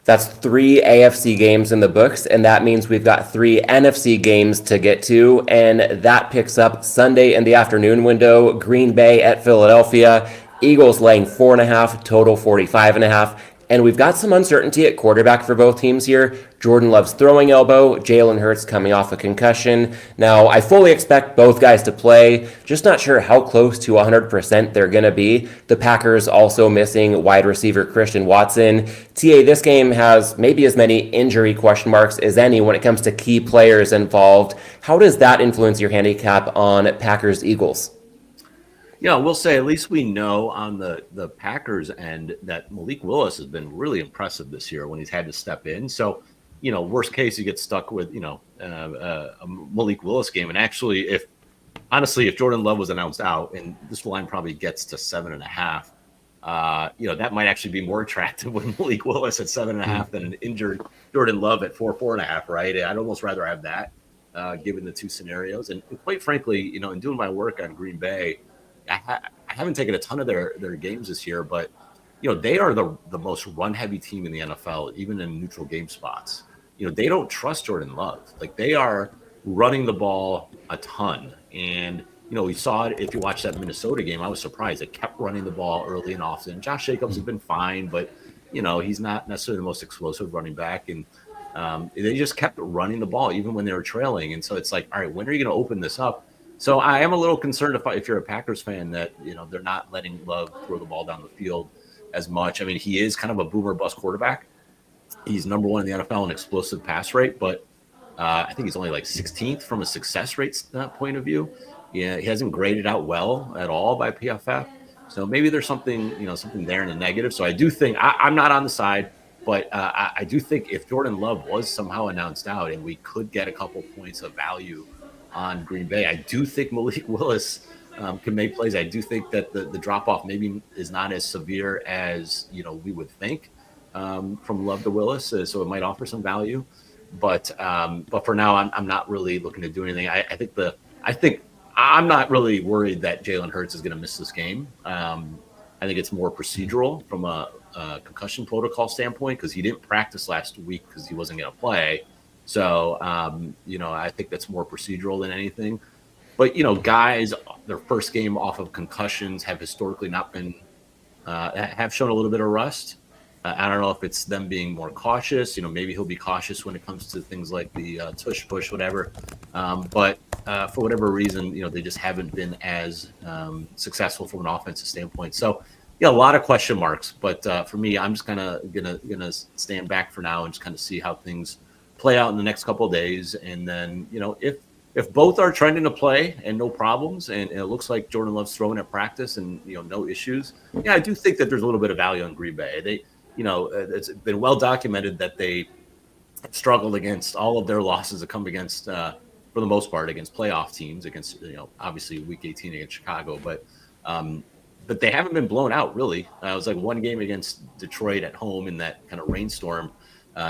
That's 3 AFC games in the books, and that means we've got 3 NFC games to get to, and that picks up Sunday in the afternoon window, Green Bay at Philadelphia, Eagles laying 4.5, total 45.5. And we've got some uncertainty at quarterback for both teams here. Jordan Love's throwing elbow, Jalen Hurts coming off a concussion. Now, I fully expect both guys to play, just not sure how close to 100% they're going to be. The Packers also missing wide receiver Christian Watson. TA, this game has maybe as many injury question marks as any when it comes to key players involved. How does that influence your handicap on Packers-Eagles? Yeah, we'll say at least we know on the Packers end that Malik Willis has been really impressive this year when he's had to step in. So, worst case, you get stuck with, a Malik Willis game. And actually, if Jordan Love was announced out and this line probably gets to 7.5, that might actually be more attractive with Malik Willis at 7.5 than an injured Jordan Love at 4.5, right? I'd almost rather have that given the two scenarios. And quite frankly, in doing my work on Green Bay, I haven't taken a ton of their games this year, but they are the most run heavy team in the NFL, even in neutral game spots. They don't trust Jordan Love. Like, they are running the ball a ton. And we saw it if you watch that Minnesota game. I was surprised. It kept running the ball early and often. Josh Jacobs has been fine, but he's not necessarily the most explosive running back. And they just kept running the ball even when they were trailing. And so it's like, all right, when are you going to open this up? So I am a little concerned if you're a Packers fan that, they're not letting Love throw the ball down the field as much. I mean, he is kind of a boomer bust quarterback. He's number 1 in the NFL in explosive pass rate, but I think he's only like 16th from a success rate point of view. Yeah, he hasn't graded out well at all by PFF. So maybe there's something there in the negative. So I do think I'm not on the side, but I do think if Jordan Love was somehow announced out and we could get a couple points of value on Green Bay, I do think Malik Willis can make plays. I do think that the drop off maybe is not as severe as we would think from Love to Willis, so it might offer some value. But for now, I'm not really looking to do anything. I think I'm not really worried that Jalen Hurts is going to miss this game. I think it's more procedural from a concussion protocol standpoint because he didn't practice last week because he wasn't going to play. So, I think that's more procedural than anything. But, guys, their first game off of concussions have historically not been have shown a little bit of rust. I don't know if it's them being more cautious. Maybe he'll be cautious when it comes to things like the tush push, whatever. But for whatever reason, they just haven't been as successful from an offensive standpoint. So, a lot of question marks. But for me, I'm just kind of gonna stand back for now and just kind of see how things play out in the next couple of days. And then, if both are trending to play and no problems, and it looks like Jordan Love's throwing at practice and, no issues, I do think that there's a little bit of value on Green Bay. They, it's been well documented that they struggled against all of their losses that come against, for the most part, against playoff teams, against, obviously week 18 against Chicago, but they haven't been blown out really. It was like one game against Detroit at home in that kind of rainstorm.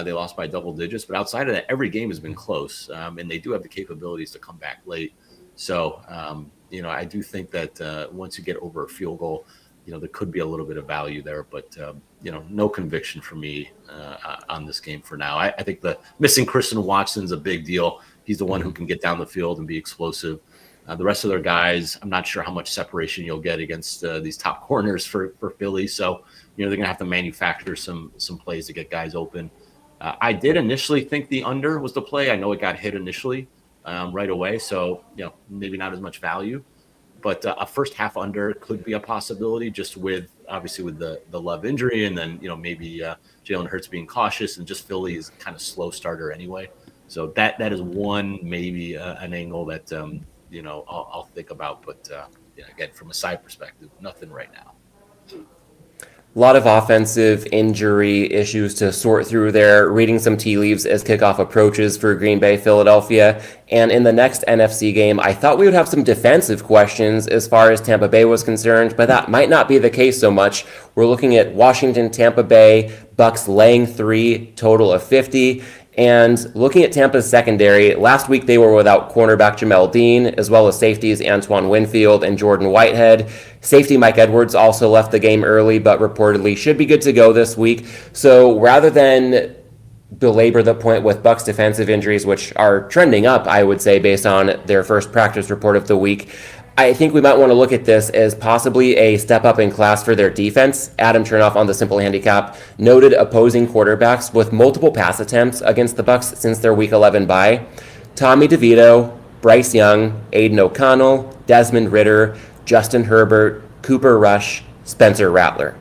They lost by double digits, but outside of that, every game has been close, and they do have the capabilities to come back late. So, I do think that once you get over a field goal, there could be a little bit of value there, but, no conviction for me on this game for now. I think the missing Christian Watson's a big deal. He's the one who can get down the field and be explosive. The rest of their guys, I'm not sure how much separation you'll get against these top corners for Philly. So, they're going to have to manufacture some plays to get guys open. I did initially think the under was the play. I know it got hit initially right away, so maybe not as much value. But a first half under could be a possibility, just with the Love injury, and then maybe Jalen Hurts being cautious, and just Philly's kind of slow starter anyway. So that is one maybe an angle that I'll think about. But again, from a side perspective, nothing right now. A lot of offensive injury issues to sort through there, reading some tea leaves as kickoff approaches for Green Bay, Philadelphia. And in the next NFC game, I thought we would have some defensive questions as far as Tampa Bay was concerned, but that might not be the case so much. We're looking at Washington, Tampa Bay, Bucks laying 3, total of 50. And looking at Tampa's secondary, last week they were without cornerback Jamel Dean, as well as safeties Antoine Winfield and Jordan Whitehead. Safety Mike Edwards also left the game early, but reportedly should be good to go this week. So rather than belabor the point with Bucks defensive injuries, which are trending up, I would say, based on their first practice report of the week, I think we might want to look at this as possibly a step up in class for their defense. Adam Chernoff on the Simple Handicap noted opposing quarterbacks with multiple pass attempts against the Bucks since their Week 11 bye. Tommy DeVito, Bryce Young, Aiden O'Connell, Desmond Ridder, Justin Herbert, Cooper Rush, Spencer Rattler.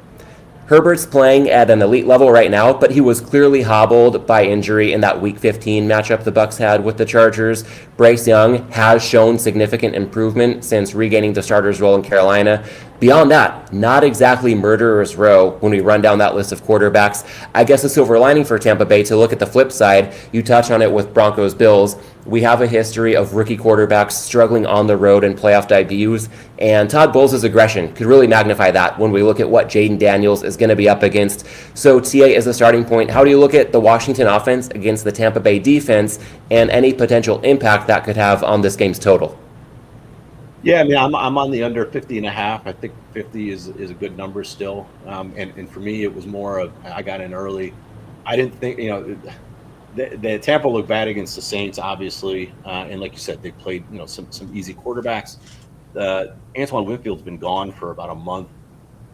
Herbert's playing at an elite level right now, but he was clearly hobbled by injury in that Week 15 matchup the Bucks had with the Chargers. Bryce Young has shown significant improvement since regaining the starter's role in Carolina. Beyond that, not exactly murderer's row when we run down that list of quarterbacks. I guess a silver lining for Tampa Bay to look at the flip side, you touch on it with Broncos Bills. We have a history of rookie quarterbacks struggling on the road in playoff debuts, and Todd Bowles' aggression could really magnify that when we look at what Jaden Daniels is going to be up against. So TA is the starting point. How do you look at the Washington offense against the Tampa Bay defense and any potential impact that could have on this game's total? Yeah, I mean, I'm on the under 50.5. I think 50 is a good number still. And for me, it was more of I got in early. I didn't think, the Tampa looked bad against the Saints, obviously, and like you said, they played some easy quarterbacks. Antoine Winfield's been gone for about a month.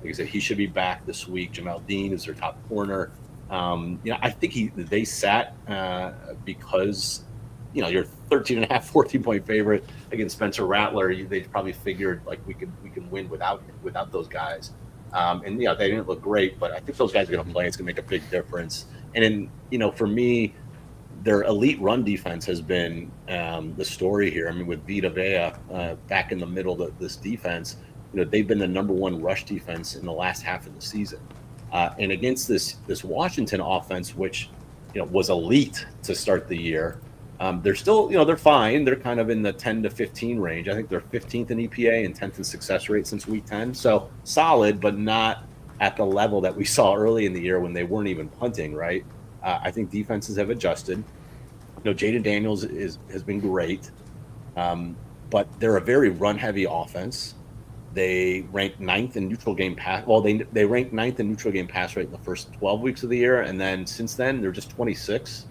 Like I said, he should be back this week. Jamel Dean is their top corner. I think they sat because you're 13.5, 14-point favorite against Spencer Rattler. They probably figured like we can win without those guys. And they didn't look great, but I think those guys are going to play. It's going to make a big difference. And then for me, their elite run defense has been the story here. I mean, with Vita Vea back in the middle of this defense, they've been the number one rush defense in the last half of the season. And against this Washington offense, which was elite to start the year, they're still they're fine. They're kind of in the 10 to 15 range. I think they're 15th in EPA and 10th in success rate since week 10. So solid, but not at the level that we saw early in the year when they weren't even punting, right? I think defenses have adjusted. Jaden Daniels has been great, but they're a very run-heavy offense. They ranked 9th in neutral game pass. Well, they ranked 9th in neutral game pass rate in the first 12 weeks of the year, and then since then they're just 26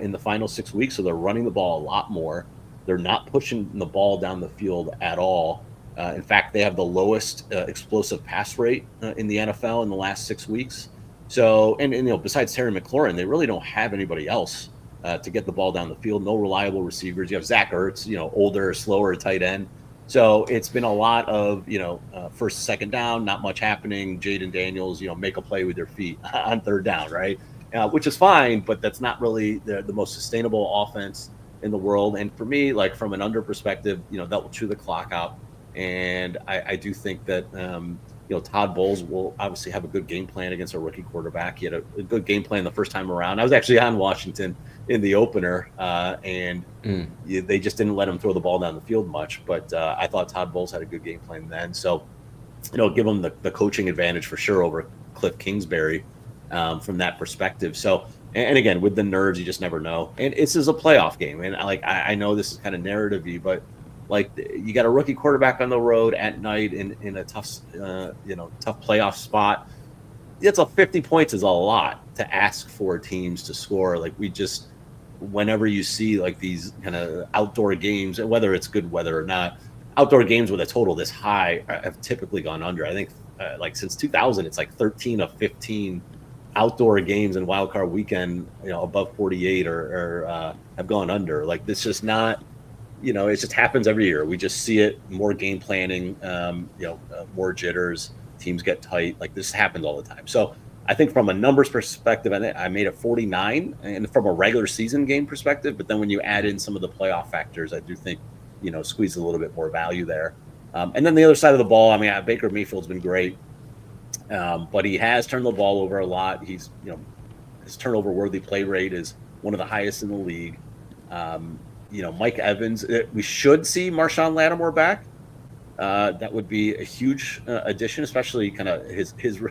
in the final 6 weeks. So they're running the ball a lot more. They're not pushing the ball down the field at all. In fact, they have the lowest explosive pass rate in the NFL in the last 6 weeks. So, and besides Terry McLaurin, they really don't have anybody else to get the ball down the field. No reliable receivers. You have Zach Ertz, older, slower tight end. So it's been a lot of, first, second down, not much happening. Jaden Daniels, make a play with their feet on third down, right? Which is fine, but that's not really the most sustainable offense in the world. And for me, like from an under perspective, that will chew the clock out. And I do think that, Todd Bowles will obviously have a good game plan against a rookie quarterback. He had a good game plan the first time around. I was actually on Washington in the opener, and they just didn't let him throw the ball down the field much. But I thought Todd Bowles had a good game plan then. So, give him the coaching advantage for sure over Cliff Kingsbury from that perspective. So, and again, with the nerds, you just never know. And this is a playoff game. And I know this is kind of narrative-y, but you got a rookie quarterback on the road at night in a tough playoff spot. It's 50 points is a lot to ask for teams to score. Whenever you see these kind of outdoor games, whether it's good weather or not, outdoor games with a total this high have typically gone under. I think since 2000, it's 13 of 15 outdoor games in Wild Card Weekend, above 48 or have gone under. This just not. It just happens every year. We just see it, more game planning, more jitters, teams get tight. This happens all the time. So I think from a numbers perspective, I made it 49, and from a regular season game perspective, but then when you add in some of the playoff factors, I do think, squeeze a little bit more value there. And then the other side of the ball, Baker Mayfield's been great. But he has turned the ball over a lot. He's, his turnover worthy play rate is one of the highest in the league. Mike Evans, we should see Marshawn Lattimore back. That would be a huge addition, especially kind of his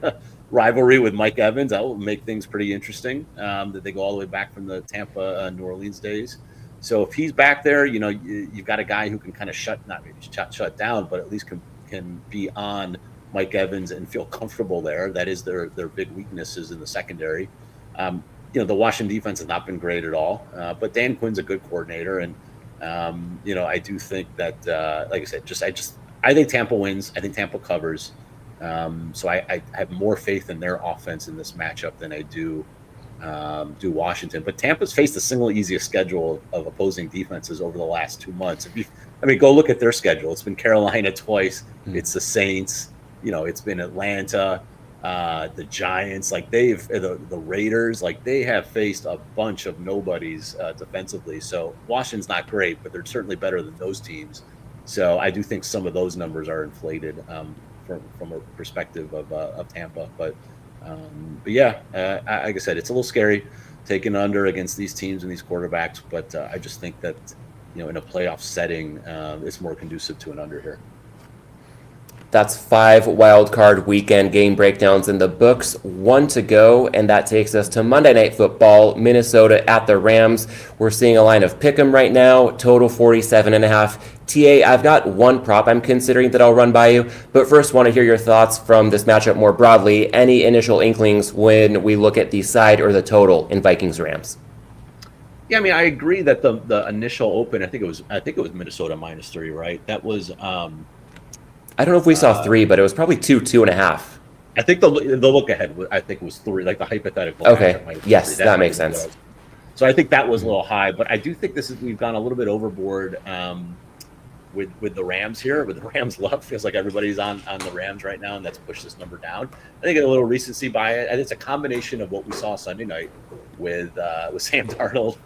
rivalry with Mike Evans. That will make things pretty interesting. That they go all the way back from the Tampa, New Orleans days. So if he's back there, you've got a guy who can kind of not maybe shut down, but at least can be on Mike Evans and feel comfortable there. That is their big weaknesses in the secondary. The Washington defense has not been great at all, but Dan Quinn's a good coordinator, and I do think that, like I said, I think Tampa wins. I think Tampa covers. So I have more faith in their offense in this matchup than I do Washington. But Tampa's faced the single easiest schedule of opposing defenses over the last 2 months. Go look at their schedule. It's been Carolina twice. It's the Saints. It's been Atlanta, the Giants. Like the Raiders. Like they have faced a bunch of nobodies defensively. So Washington's not great, but they're certainly better than those teams. So I do think some of those numbers are inflated from a perspective of Tampa. But yeah, like I said, it's a little scary taking under against these teams and these quarterbacks. But I just think that in a playoff setting, it's more conducive to an under here. That's 5 wild card weekend game breakdowns in the books, 1 to go, and that takes us to Monday Night Football, Minnesota at the Rams. We're seeing a line of pick'em right now, total 47.5. TA, I've got one prop I'm considering that I'll run by you, but first want to hear your thoughts from this matchup more broadly. Any initial inklings when we look at the side or the total in Vikings-Rams? Yeah, I agree that the initial open, I think it was Minnesota -3, right? That was I don't know if we saw 3, but it was probably 2.5. I think the look ahead, I think was 3, like the hypothetical. Okay, yes, that makes sense. So I think that was a little high, but I do think we've gone a little bit overboard with the Rams here. With the Rams love, feels like everybody's on the Rams right now, and that's pushed this number down. I think a little recency bias, and it's a combination of what we saw Sunday night with Sam Darnold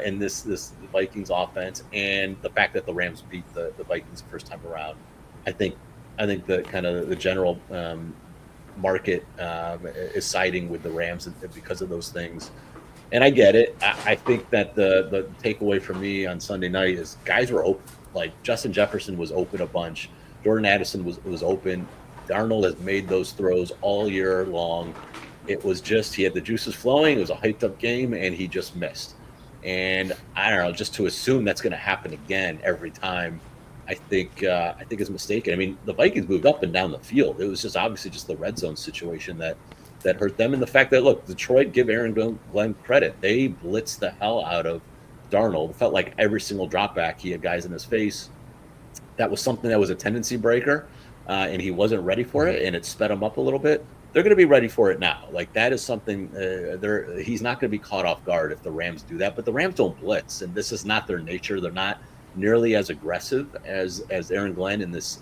in this Vikings offense, and the fact that the Rams beat the Vikings the first time around. I think the kind of the general market is siding with the Rams because of those things, and I get it. I think that the takeaway for me on Sunday night is guys were open. Like Justin Jefferson was open a bunch. Jordan Addison was open. Darnold has made those throws all year long. It was just he had the juices flowing. It was a hyped up game, and he just missed. And I don't know, just to assume that's going to happen again every time. I think is mistaken. The Vikings moved up and down the field. It was just obviously just the red zone situation that hurt them, and the fact that Detroit, give Aaron Glenn credit, they blitzed the hell out of Darnold. It felt like every single drop back he had guys in his face. That was something that was a tendency breaker, and he wasn't ready for it, and it sped him up a little bit. They're going to be ready for it now. Like that is something he's not going to be caught off guard if the Rams do that. But the Rams don't blitz, and this is not their nature. They're not nearly as aggressive as Aaron Glenn in this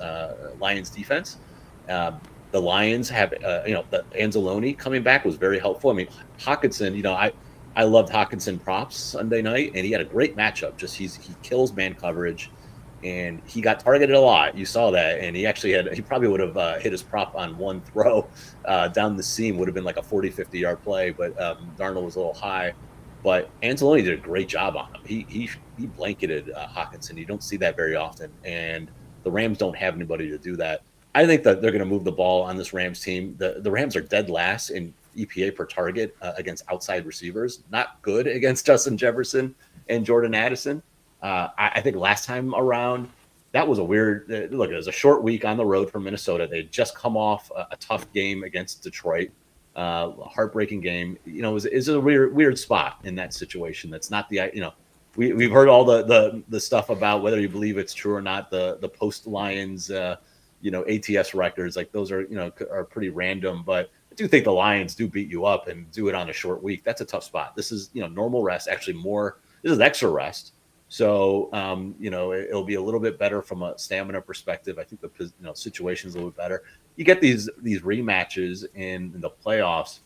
Lions defense. The Lions have, the Anzalone coming back was very helpful. Hawkinson, I loved Hawkinson props Sunday night, and he had a great matchup. Just he kills man coverage, and he got targeted a lot. You saw that, and he probably would have hit his prop on one throw down the seam. Would have been like a 40-50 yard play, but Darnold was a little high. But Anzalone did a great job on him. He blanketed Hawkinson. You don't see that very often, and the Rams don't have anybody to do that. I think that they're going to move the ball on this Rams team. The Rams are dead last in EPA per target against outside receivers. Not good against Justin Jefferson and Jordan Addison. I think last time around, that was a weird look. It was a short week on the road for Minnesota. They'd just come off a tough game against Detroit. A heartbreaking game. Is a weird spot in that situation. That's not we've heard all the stuff about whether you believe it's true or not. The post Lions, ATS records, like those are pretty random. But I do think the Lions do beat you up and do it on a short week. That's a tough spot. This is normal rest. Actually, this is extra rest. So it'll be a little bit better from a stamina perspective. I think the situation's a little bit better. You get these rematches in the playoffs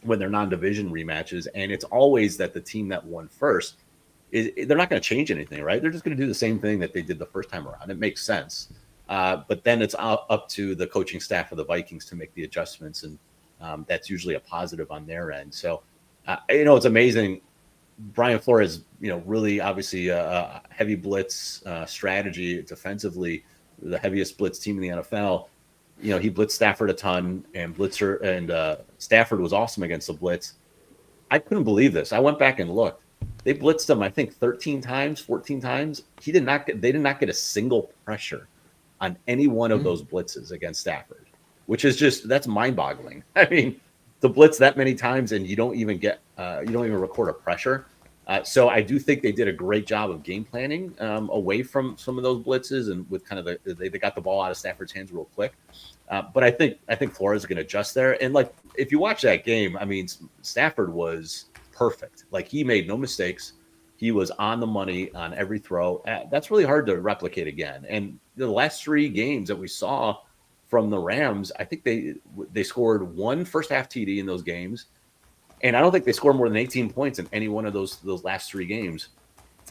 when they're non-division rematches, and it's always that the team that won first they're not going to change anything, right? They're just going to do the same thing that they did the first time around. It makes sense. But then it's up to the coaching staff of the Vikings to make the adjustments, and that's usually a positive on their end. So, it's amazing. Brian Flores, really obviously a heavy blitz strategy defensively, the heaviest blitz team in the NFL. He blitzed Stafford a ton, and Stafford was awesome against the blitz. I couldn't believe this. I went back and looked. They blitzed him, I think, 13 times, 14 times. They did not get a single pressure on any one of those blitzes against Stafford, which is that's mind-boggling. I mean, to blitz that many times and you don't even record a pressure. So I do think they did a great job of game planning away from some of those blitzes, and with kind of they got the ball out of Stafford's hands real quick. But I think Flores is going to adjust there. And like, if you watch that game, I mean, Stafford was perfect. Like, he made no mistakes. He was on the money on every throw. That's really hard to replicate again. And the last 3 games that we saw from the Rams, I think they scored 1 first half TD in those games. And I don't think they scored more than 18 points in any one of those last 3 games.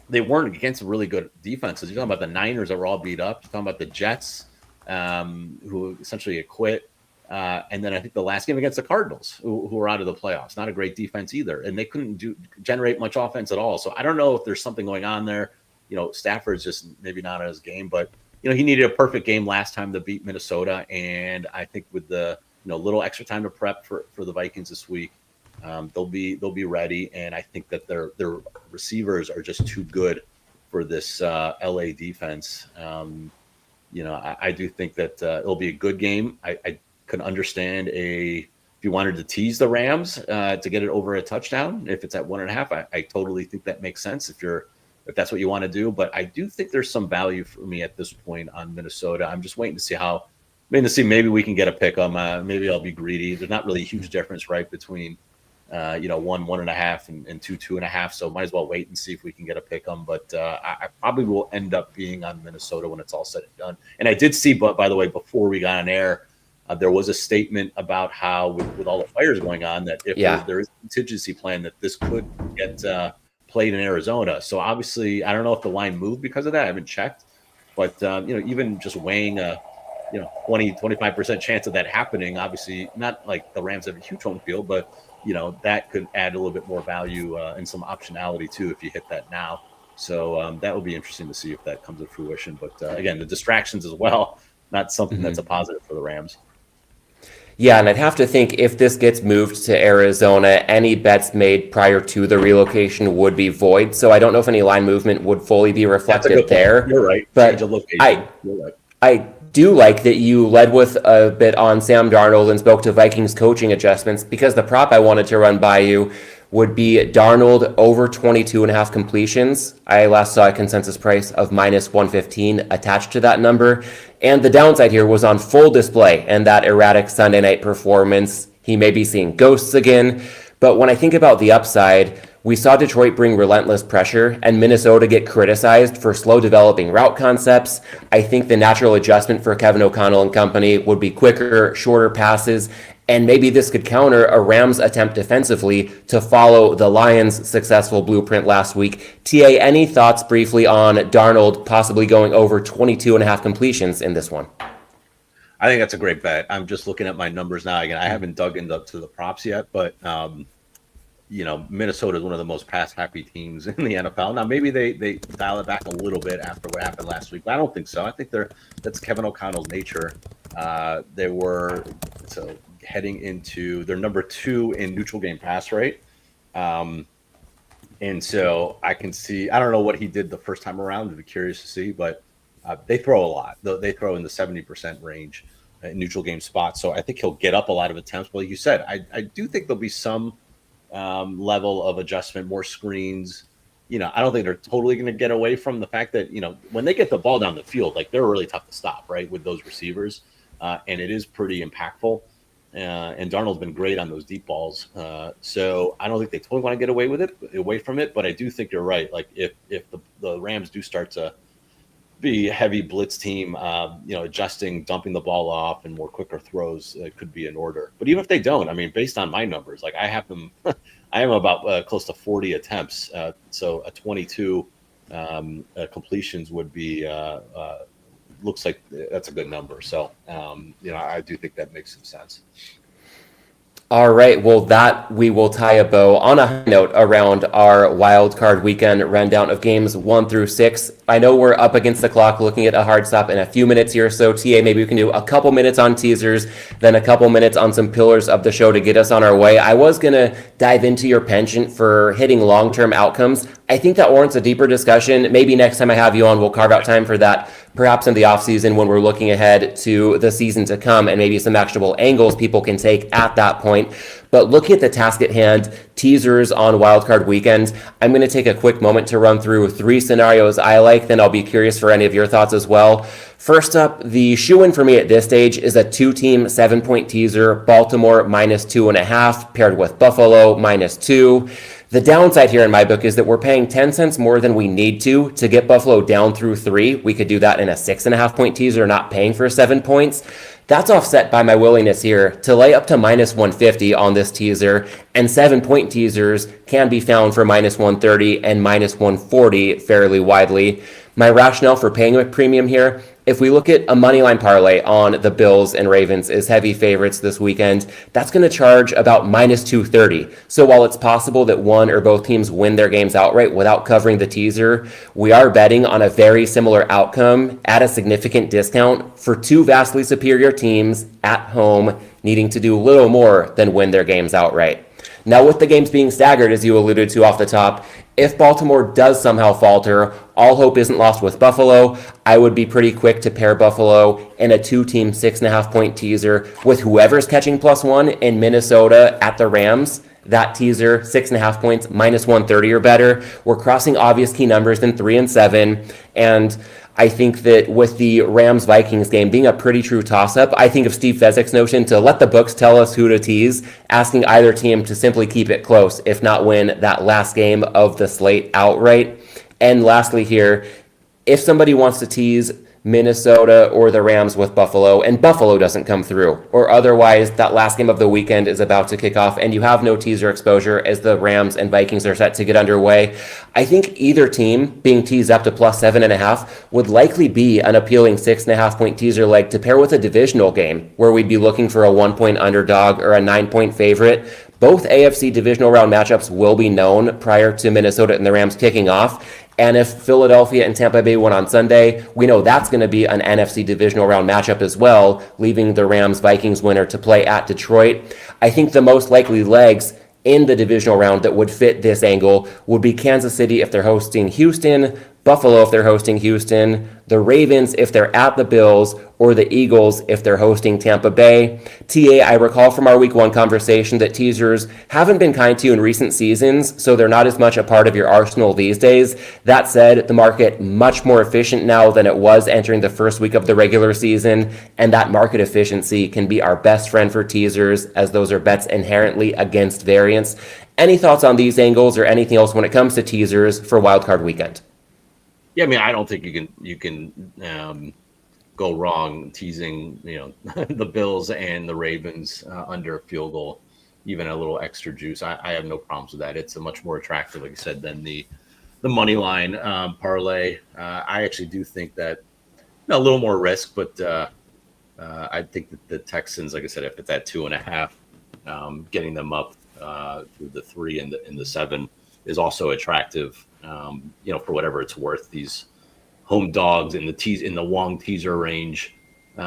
They weren't against really good defenses. You're talking about the Niners that were all beat up. You're talking about the Jets, who essentially quit. And then I think the last game against the Cardinals, who were out of the playoffs. Not a great defense either. And they couldn't generate much offense at all. So I don't know if there's something going on there. Stafford's just maybe not on his game. But, he needed a perfect game last time to beat Minnesota. And I think with the little extra time to prep for the Vikings this week, they'll be ready, and I think that their receivers are just too good for this LA defense. I do think that it'll be a good game. I could understand if you wanted to tease the Rams to get it over a touchdown. If it's at 1.5, I totally think that makes sense if that's what you want to do. But I do think there's some value for me at this point on Minnesota. I'm just waiting to see maybe we can get a pick 'em. Maybe I'll be greedy. There's not really a huge difference, right, between 1.5 and 2.5. So might as well wait and see if we can get a pick 'em. But I probably will end up being on Minnesota when it's all said and done. And I did see, but by the way, before we got on air, there was a statement about how with all the fires going on, that if there is a contingency plan, that this could get played in Arizona. So obviously, I don't know if the line moved because of that. I haven't checked, but even just weighing a 20-25% chance of that happening, obviously not like the Rams have a huge home field, but that could add a little bit more value and some optionality too if you hit that now. So that will be interesting to see if that comes to fruition. But again, the distractions as well, not something that's a positive for the Rams. Yeah, and I'd have to think if this gets moved to Arizona, any bets made prior to the relocation would be void. So I don't know if any line movement would fully be reflected there. You're right. But I do like that you led with a bit on Sam Darnold and spoke to Vikings coaching adjustments, because the prop I wanted to run by you would be Darnold over 22.5 completions. I last saw a consensus price of -115 attached to that number. And the downside here was on full display, and that erratic Sunday night performance. He may be seeing ghosts again. But when I think about the upside, we saw Detroit bring relentless pressure and Minnesota get criticized for slow developing route concepts. I think the natural adjustment for Kevin O'Connell and company would be quicker, shorter passes. And maybe this could counter a Rams attempt defensively to follow the Lions' successful blueprint last week. TA, any thoughts briefly on Darnold possibly going over 22.5 completions in this one? I think that's a great bet. I'm just looking at my numbers now. Again, I haven't dug into the props yet, but Minnesota is one of the most pass-happy teams in the NFL. Now, maybe they dial it back a little bit after what happened last week, but I don't think so. I think that's Kevin O'Connell's nature. They were heading into their number 2 in neutral game pass rate. And so I can see, I don't know what he did the first time around. I'd be curious to see, but they throw a lot. They throw in the 70% range in neutral game spots. So I think he'll get up a lot of attempts. But like you said, I do think there'll be some level of adjustment, more screens. I don't think they're totally going to get away from the fact that, when they get the ball down the field, like, they're really tough to stop, right, with those receivers. And it is pretty impactful. And Darnold's been great on those deep balls. So I don't think they totally want to get away from it. But I do think you're right. Like, if the Rams do start to be a heavy blitz team, adjusting, dumping the ball off, and more quicker throws could be in order. But even if they don't, I mean, based on my numbers, like, I have them, I am about close to 40 attempts. So a 22 completions would be looks like that's a good number. So, I do think that makes some sense. All right, well, that we will tie a bow on a high note around our wild card weekend rundown of games 1 through 6. I know we're up against the clock looking at a hard stop in a few minutes here, so TA, maybe we can do a couple minutes on teasers, then a couple minutes on some pillars of the show to get us on our way. I was going to dive into your penchant for hitting long-term outcomes. I think that warrants a deeper discussion. Maybe next time I have you on, we'll carve out time for that, perhaps in the offseason when we're looking ahead to the season to come and maybe some actionable angles people can take at that point. But looking at the task at hand, teasers on wildcard weekend, I'm going to take a quick moment to run through 3 scenarios I like, then I'll be curious for any of your thoughts as well. First up, the shoe-in for me at this stage is a 2-team 7-point teaser, Baltimore -2.5, paired with Buffalo -2. The downside here in my book is that we're paying 10 cents more than we need to get Buffalo down through 3. We could do that in a 6.5-point teaser, not paying for 7 points. That's offset by my willingness here to lay up to -150 on this teaser, and 7-point teasers can be found for -130 and -140 fairly widely. My rationale for paying a premium here, if we look at a moneyline parlay on the Bills and Ravens as heavy favorites this weekend, that's going to charge about -230. So while it's possible that one or both teams win their games outright without covering the teaser, we are betting on a very similar outcome at a significant discount for 2 vastly superior teams at home needing to do little more than win their games outright. Now, with the games being staggered, as you alluded to off the top, if Baltimore does somehow falter, all hope isn't lost with Buffalo. I would be pretty quick to pair Buffalo in a 2-team 6.5-point teaser with whoever's catching +1 in Minnesota at the Rams. That teaser, 6.5 points, -130 or better. We're crossing obvious key numbers in 3 and 7, and I think that with the Rams-Vikings game being a pretty true toss-up, I think of Steve Fezzik's notion to let the books tell us who to tease, asking either team to simply keep it close, if not win that last game of the slate outright. And lastly here, if somebody wants to tease Minnesota or the Rams with Buffalo, and Buffalo doesn't come through, or otherwise that last game of the weekend is about to kick off and you have no teaser exposure as the Rams and Vikings are set to get underway, I think either team being teased up to +7.5 would likely be an appealing 6.5-point teaser leg to pair with a divisional game where we'd be looking for a 1-point underdog or a 9-point favorite. Both AFC divisional round matchups will be known prior to Minnesota and the Rams kicking off. And if Philadelphia and Tampa Bay win on Sunday, we know that's going to be an NFC divisional round matchup as well, leaving the Rams-Vikings winner to play at Detroit. I think the most likely legs in the divisional round that would fit this angle would be Kansas City if they're hosting Houston, Buffalo if they're hosting Houston, the Ravens if they're at the Bills, or the Eagles if they're hosting Tampa Bay. TA, I recall from our week 1 conversation that teasers haven't been kind to you in recent seasons, so they're not as much a part of your arsenal these days. That said, the market much more efficient now than it was entering the first week of the regular season, and that market efficiency can be our best friend for teasers, as those are bets inherently against variance. Any thoughts on these angles or anything else when it comes to teasers for wildcard weekend? Yeah, I mean, I don't think you can go wrong teasing, the Bills and the Ravens under a field goal, even a little extra juice. I have no problems with that. It's a much more attractive, like I said, than the money line parlay. I actually do think that a little more risk, but I think that the Texans, like I said, if it's at 2.5, getting them up through the 3 and the 7 is also attractive. For whatever it's worth, these home dogs in the long teaser range in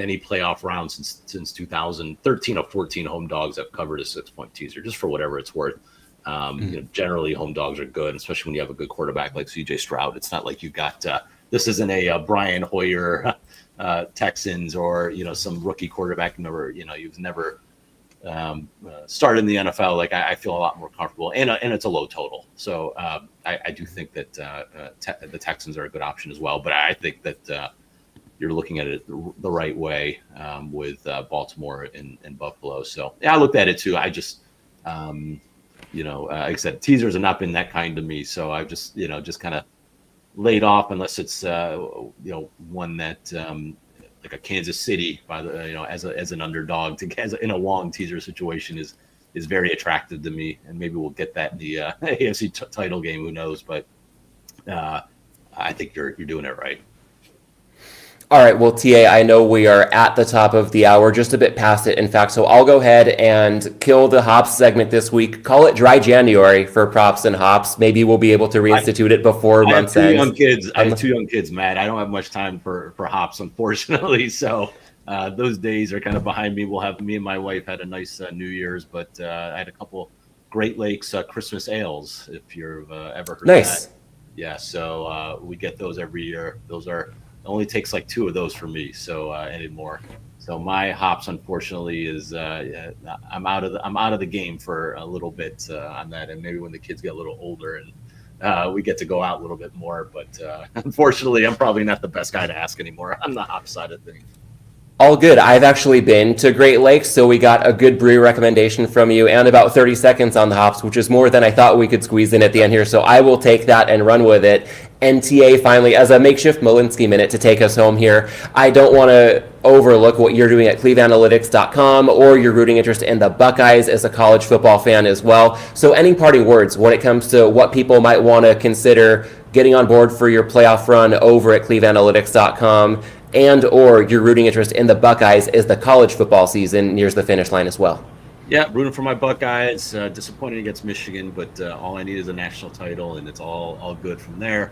any playoff round since 2013 of 14 home dogs have covered a 6-point teaser, just for whatever it's worth. Generally home dogs are good, especially when you have a good quarterback like CJ Stroud. It's not like you got this isn't a Brian Hoyer Texans or some rookie quarterback you've never started in the NFL. Like I feel a lot more comfortable, and it's a low total. So I do think that the Texans are a good option as well. But I think that you're looking at it the right way with Baltimore and Buffalo. So yeah, I looked at it too. I just like I said, teasers have not been that kind to me. So I just kind of laid off unless it's one that like a Kansas City by the as an underdog in a long teaser situation is very attractive to me, and maybe we'll get that in the AFC title game. Who knows? But I think you're doing it right. All right, well, TA, I know we are at the top of the hour, just a bit past it, in fact, so I'll go ahead and kill the hops segment this week. Call it Dry January for props and hops. Maybe we'll be able to reinstitute it before month's end. I have two young kids, Matt. I don't have much time for hops, unfortunately. So those days are kind of behind me. Me and my wife had a nice New Year's, but I had a couple Great Lakes Christmas ales, if you've ever heard Nice. that. Yeah, so we get those every year. It only takes like 2 of those for me, so anymore. So my hops, unfortunately, is I'm out of the game for a little bit on that, and maybe when the kids get a little older and we get to go out a little bit more. But unfortunately, I'm probably not the best guy to ask anymore on the hop side of things. All good. I've actually been to Great Lakes, so we got a good brew recommendation from you and about 30 seconds on the hops, which is more than I thought we could squeeze in at the end here. So I will take that and run with it. NTA, finally, as a makeshift Malinsky minute to take us home here, I don't want to overlook what you're doing at cleveanalytics.com or your rooting interest in the Buckeyes as a college football fan as well. So any parting words when it comes to what people might want to consider getting on board for your playoff run over at cleveanalytics.com, and or your rooting interest in the Buckeyes as the college football season nears the finish line as well? Yeah, rooting for my Buckeyes. Disappointed against Michigan, but all I need is a national title, and it's all good from there.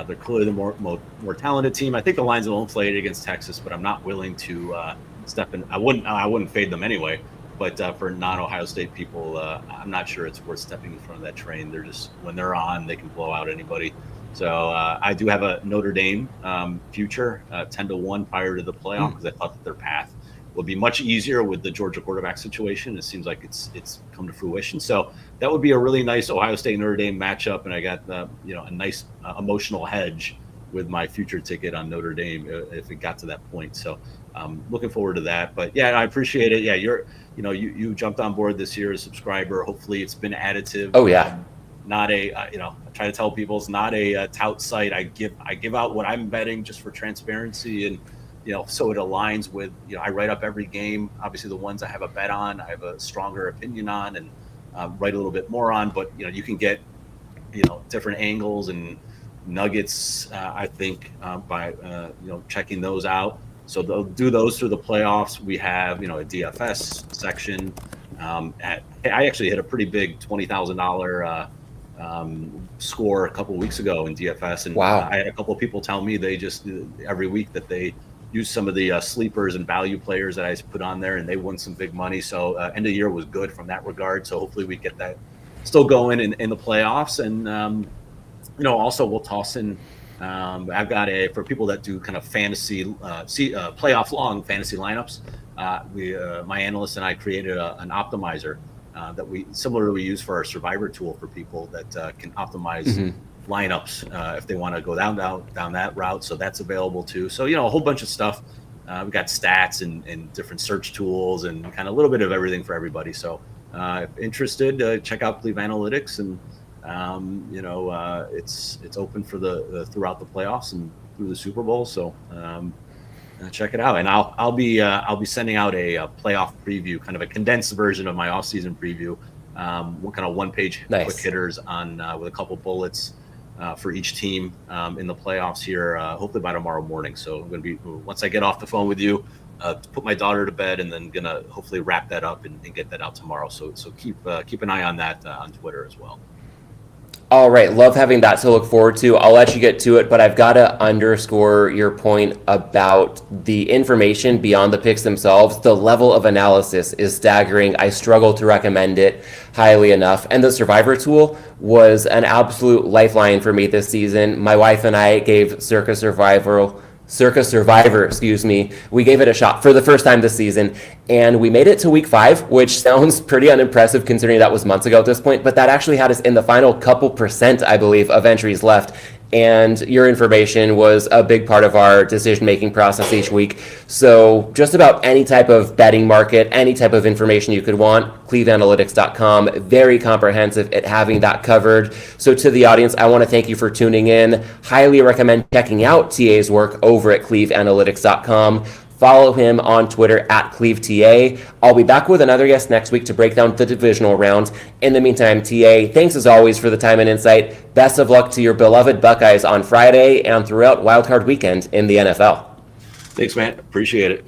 They're clearly the more talented team. I think the Lions will play it against Texas, but I'm not willing to step in. I wouldn't fade them anyway. But for non-Ohio State people, I'm not sure it's worth stepping in front of that train. They're just, when they're on, they can blow out anybody. So I do have a Notre Dame future 10-1 prior to the playoff because I thought that their path would be much easier with the Georgia quarterback situation. It seems like it's come to fruition. So that would be a really nice Ohio State Notre Dame matchup, and I got a nice emotional hedge with my future ticket on Notre Dame if it got to that point. So looking forward to that. But yeah, I appreciate it. Yeah, you jumped on board this year as a subscriber. Hopefully, it's been additive. Oh yeah. Not a I try to tell people it's not a tout site. I give out what I'm betting just for transparency, and so it aligns with I write up every game. Obviously, the ones I have a bet on, I have a stronger opinion on, and write a little bit more on. But you can get different angles and nuggets. I think by checking those out. So they'll do those through the playoffs. We have a DFS section. I actually hit a pretty big $20,000 score a couple of weeks ago in DFS, and wow. I had a couple of people tell me they just every week that they use some of the sleepers and value players that I put on there, and they won some big money. So end of the year was good from that regard. So hopefully we get that still going in the playoffs, and also we'll toss in. I've got for people that do kind of fantasy playoff long fantasy lineups. My analyst and I created an optimizer that we use for our Survivor tool for people that can optimize lineups if they want to go down that route. So that's available too. So a whole bunch of stuff. We've got stats and different search tools and kind of a little bit of everything for everybody. So if interested, check out Cleve Analytics, and it's open for the throughout the playoffs and through the Super Bowl. So check it out, and I'll be sending out a playoff preview, kind of a condensed version of my off-season preview. What kind of one-page quick hitters on with a couple bullets for each team in the playoffs here. Hopefully by tomorrow morning. So I'm going to be once I get off the phone with you. Put my daughter to bed, and then gonna hopefully wrap that up and get that out tomorrow. So keep an eye on that on Twitter as well. All right, love having that to look forward to. I'll let you get to it, but I've got to underscore your point about the information beyond the picks themselves. The level of analysis is staggering. I struggle to recommend it highly enough. And the Survivor tool was an absolute lifeline for me this season. My wife and I gave Circa Survivor, we gave it a shot for the first time this season, and we made it to week 5, which sounds pretty unimpressive considering that was months ago at this point, but that actually had us in the final couple percent, I believe, of entries left. And your information was a big part of our decision-making process each week. So just about any type of betting market, any type of information you could want, cleveanalytics.com, very comprehensive at having that covered. So to the audience, I want to thank you for tuning in. Highly recommend checking out TA's work over at cleveanalytics.com. Follow him on Twitter at CleveTA. I'll be back with another guest next week to break down the divisional rounds. In the meantime, TA, thanks as always for the time and insight. Best of luck to your beloved Buckeyes on Friday and throughout Wildcard Weekend in the NFL. Thanks, man. Appreciate it.